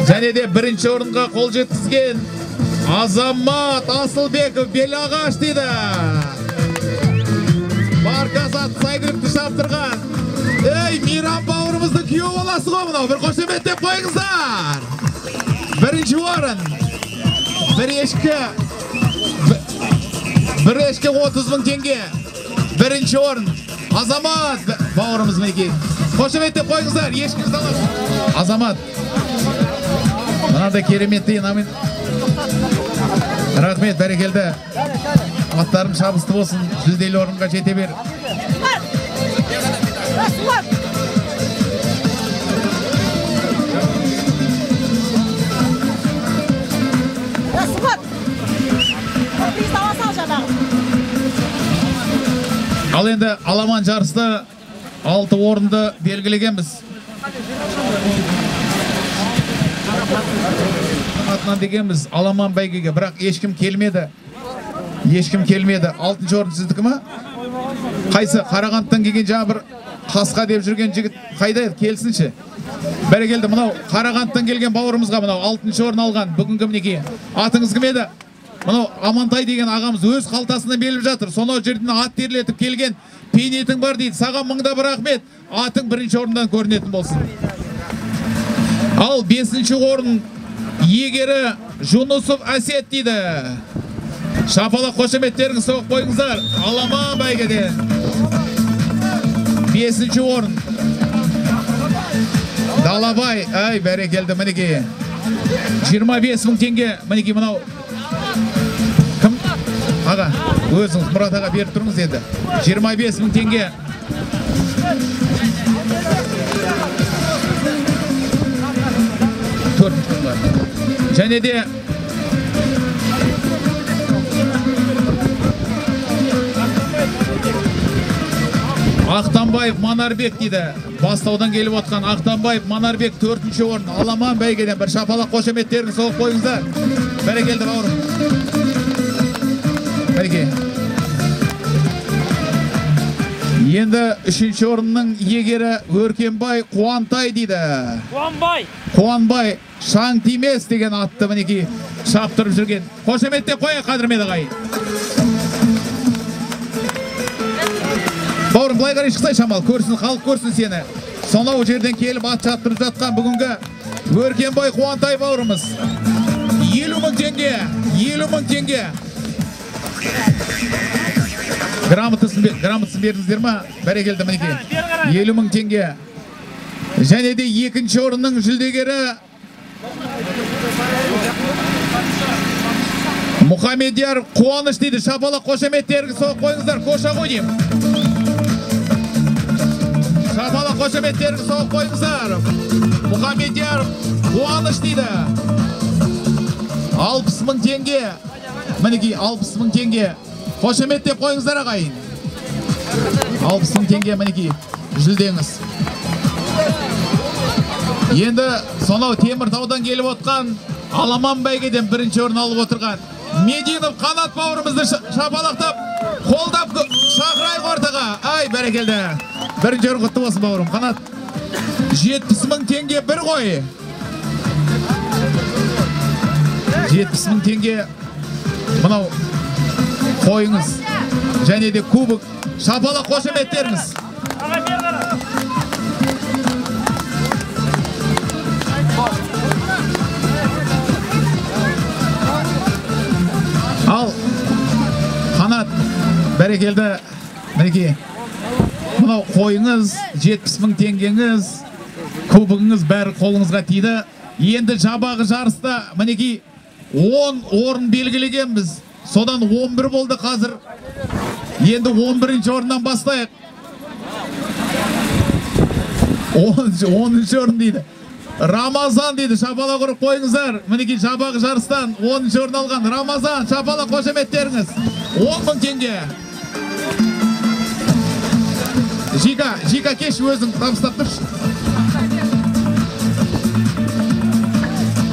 Және де бірінші орынға қол жеткізген Азамат Асылбеков Белағаш дейді. Барказат сәйгүлікті шаптырған. Ей, Мейрам бауырымыздың күйеуі боласы ғой мынау, бір қошеметтеп қойыңыздар. Бірінші орын. Бір ешкі 30.000 теңге. Бірінші орын. Азамат бауырымыз мінекей. Қошеметтеп қойыңыздар, ешкіңіз аласыз. Азамат. Мынандай кереметті намын. Рахмет, бәрекелді. Аттарым шабысты болсын, жүлделі орынға жете бер. Ал енді аламан жарысты 6 орынды белгілегенбіз. Атынан дегенбіз аламан бәйгеге, бірақ ешкім келмеді. 6-шы орын сіздікі ма? Қайсы Қарағандыдан келген жаңа бір қасқа деп жүрген жігіт қайда еді, келсінші. Бәрекелді, мынау Қарағандыдан келген бауырымызға мынау 6-шы орын алған. Бүгінгі мінекей. Атыңыз кім еді? Мынау Амантай деген ағамыз өз қалтасынан беліп жатыр. Сонау жерден ат терлетіп келген. Пейнетің бар дейді. Саған мыңда бір рахмет. Атың бірінші орындан көрінетін болсын. Ал 5-ші орын егері Жунусов Әсет дейді. Шапалақ қошеметтеріңіз соғып қойыңыздар. Аламан бәйгеден 5-ші орын Далабай. Ай, бәрекелді мінекей. 25.000 теңге. Мінекей мынау кім? Аға, өзіңіз Мұрат аға беріп тұрыңыз енді. 25.000 теңге. Және де Ақтанбаев Манарбек дейді. Бастаудан келіп отқан Ақтанбаев Манарбек 4-ші орын. Аламан бәйгеден бір шапалақ қошеметтерін соғып қойыңыздар. Бәрекелді бауырым. Бәреке. Енді 3-ші орынның егері Өркенбай Қуантай дейді. Қуанбай шаң тимес деген атты мінекей шаптырып жүрген. Қошеметтеп қойы қадірмеді ғай. Бауырым, былай қарай шықсай шамал, көрсін, халық көрсін сені. Сонау жерден келіп ат шаптырып жатқан бүгінгі Өркенбай Қуантай бауырымыз. 50.000 теңге, 50.000 теңге. Грамотасын бердіңіздер ма? Бәрекелді мінекей. 50.000 теңге. Және де 2-ші орынның жүлдегері Мұхамедияр Қуаныш дейді. Шапалақ қошеметтеріңіз соғып қойыңыздар. Қоша ғой деймін. Шапалақ қошеметтеріңіз соғып қойыңыздар. Мұхамедияр Қуаныш дейді. 60.000 теңге. Мінекей 60.000 теңге. Қошеметтеп қойыңыздар ағайын. 60.000 теңге мінекей жүлдеңіз. Енді сонау Теміртаудан келіп отқан аламан бәйгеден 1-ші орын алып отырған Мединов Қанат бауырымызды шапалақтап, қолдап шақырайық ортаға. Ай, бәрекелді. 1-ші орын құтты болсын бауырым. Қанат 70.000 теңге бір ғой. 70.000 теңге мынау қойыңыз. Және де кубок. Шапалақ қошеметтеріңіз. Ал Қанат бәрекелді мінекей. Мынау қойыңыз, 70.000 теңгеңіз, кубогыңыз бәрі қолыңызға тиді. Енді жабағы жарыста мінекей 10 орын белгілегенбіз. Содан 11 болды қазір. Енді 11-ші орыннан бастайық. 10-ші орын дейді. Рамазан дейді. Шапалақ ұрып қойыңыздар. Мінекей жабағы жарыстан 10-ші орын алған Рамазан. Шапалақ қошеметтеріңіз. 10.000 теңге. Жика кеш өзің табыстап тұршы.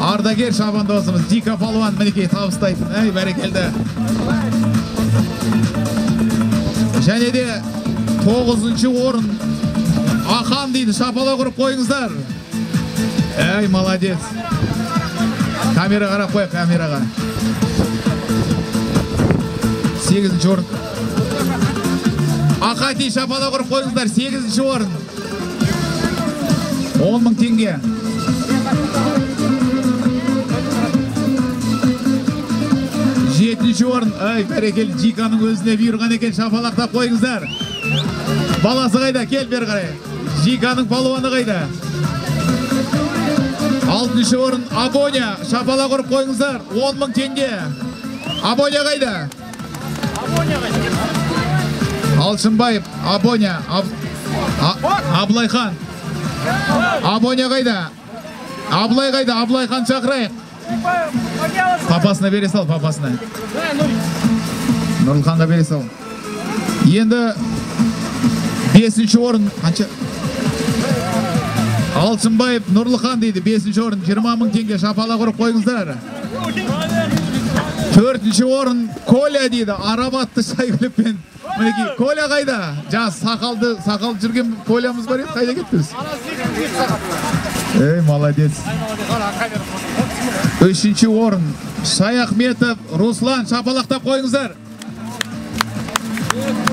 Ардагер шабандозымыз Жика палуан мінекей табыстайтын. Әй, бәрекелді. Және де 9-шы орын Ахан дейді, шапала құрып қойыңыздар. Әй, молодец. Камера қарап қой, камераға. 8-ші орын. Ақати шапала құрып қойыңыздар, 8-ші орын. 10.000 теңге. 7-ші орын. Ай, бәрекел, Жиканың өзіне бұйырған екен, шапалақтап қойыңыздар. Баласы қайда, кел бер қарай. Жиканың палуаны қайда. 6-ші орын Абоня, шапала құрып қойыңыздар, 10.000 теңге. Абоня қайда? Алшынбаев, Абоня, Аблайхан. Абоня қайда? Аблай қайда? Аблайхан шақырайық. Папасына бере сал, папасына. Нұрлыханға бере сал. Енді 5-ші орын қанша? Алшынбаев Нұрлыхан дейді, 5-ші орын 20.000 теңге, шапала құрып қойыңыздар. 4-ші орын Коля дейді, арабатты шайгүліппен. Мінекей, Коля қайда? Жас сақал жүрген Колямыз бар еді, қайда кеттіңіз? Ей, молодец. 3-ші орын Шаяхметов Руслан, шапалақтап қойыңыздар.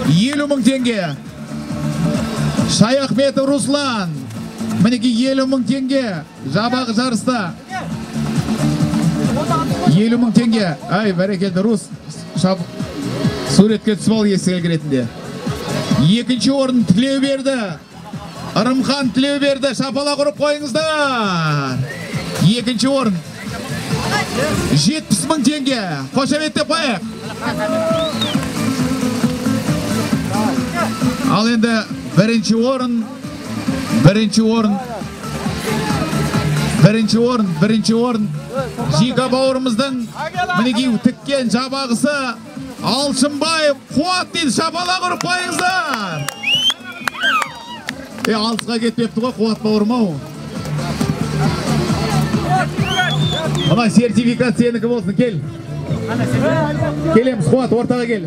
50.000 теңге. Шаяхметов Руслан. Мінекей 50.000 теңге. Жабағы жарыста. 50.000 теңге. Ай, бәрекелді Рус. Суретке түсіп ал есігі келетінде. 2-ші орын Тілеуберді. Ырымхан Тілеуберді, шапала құрып қойыңыздар. 2-ші орын 70.000 теңге. Қошеметтеп қойық. Ал енді бірінші орын Жика бауырымыздың мінекей тіккен жабағысы Алшынбаев Қуат дейді, шапала құрып қойыңыздар. Алысқа кетпепті ғой Қуат бауырым ау. Мына сертификат сенікі болсын, кел. Келеміз, Қуат, ортаға кел.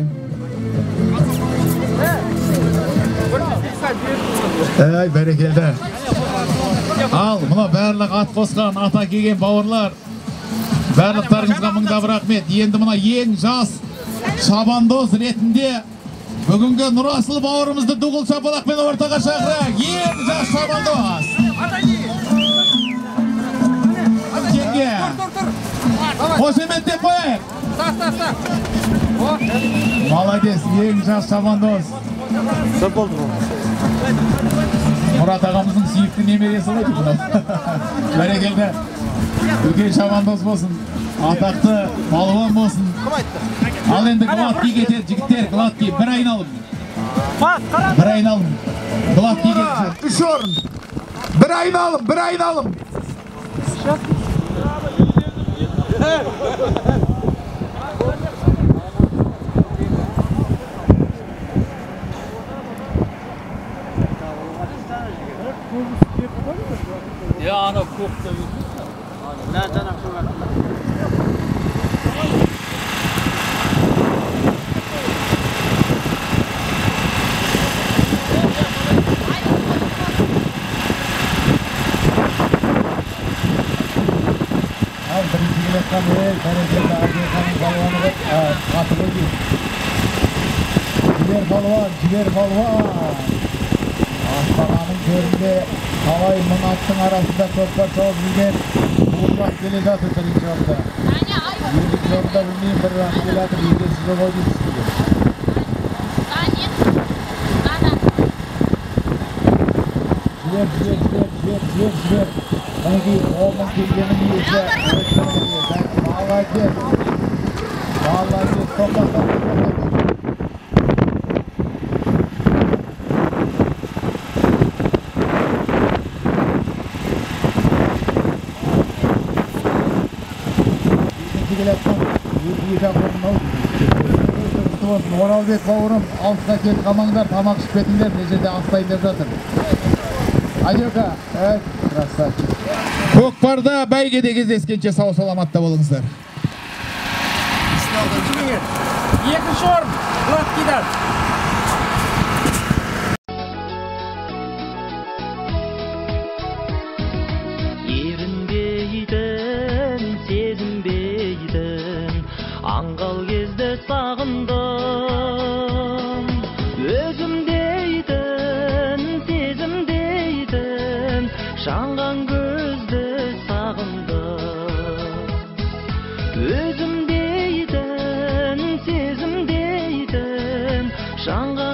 Әй, бәрекелді. Ал, мұна барлық ат қосқан, ата келген бауырлар, барлықтарыңызға мыңдап рахмет. Енді мұна ең жас шабандоз ретінде бүгінгі Нұрасыл бауырымызды дуғыл шапалақпен ортаға шақырайық. Ең жас шабандоз. Теңге. Қошеметтеп қойайық. Молодец, ең жас шабандоз. Көп болды бұл. Мұрат ағамыздың сүйікті немересі ғой. Бәрекелді. Үлкен шабандоз болсын. Атақты балуан болсын. Ал енді гладкий кетеді, жігіттер, гладкий. Бір айналым. Гладкий кетеді. 3 орын. Бір айналым. Ya ana koktu. Nereden akşam? Ciger balvan. Aspağanın köründe havay mınattın arasında topla çok güzel. Bulmak gele жатыр birinci orada. Birinci orada bilmeyeyim bir rast gelatır. Yedi size koydu istiyor. Ciger. Sanki oğlum kilgenin iyisi. Vallahi topla. құтты болсын. Оралбек бауырым, алысқа келіп қалмаңдар, тамақ ішіп кетіңдер, мына жерде астайын деп жатыр. Айека, красавчик. Көкпарда бәйгеде кездескенше сау саламатта болыңыздар. Екінші орын, Мұрат Кидар. Ерінбейдің, сезінбейдің, аңғал кезде сағындым. Өзімдейдің, сезімдейдің, жанған көзді сағындым. Өзімдейдің, сезімдейдің, жанған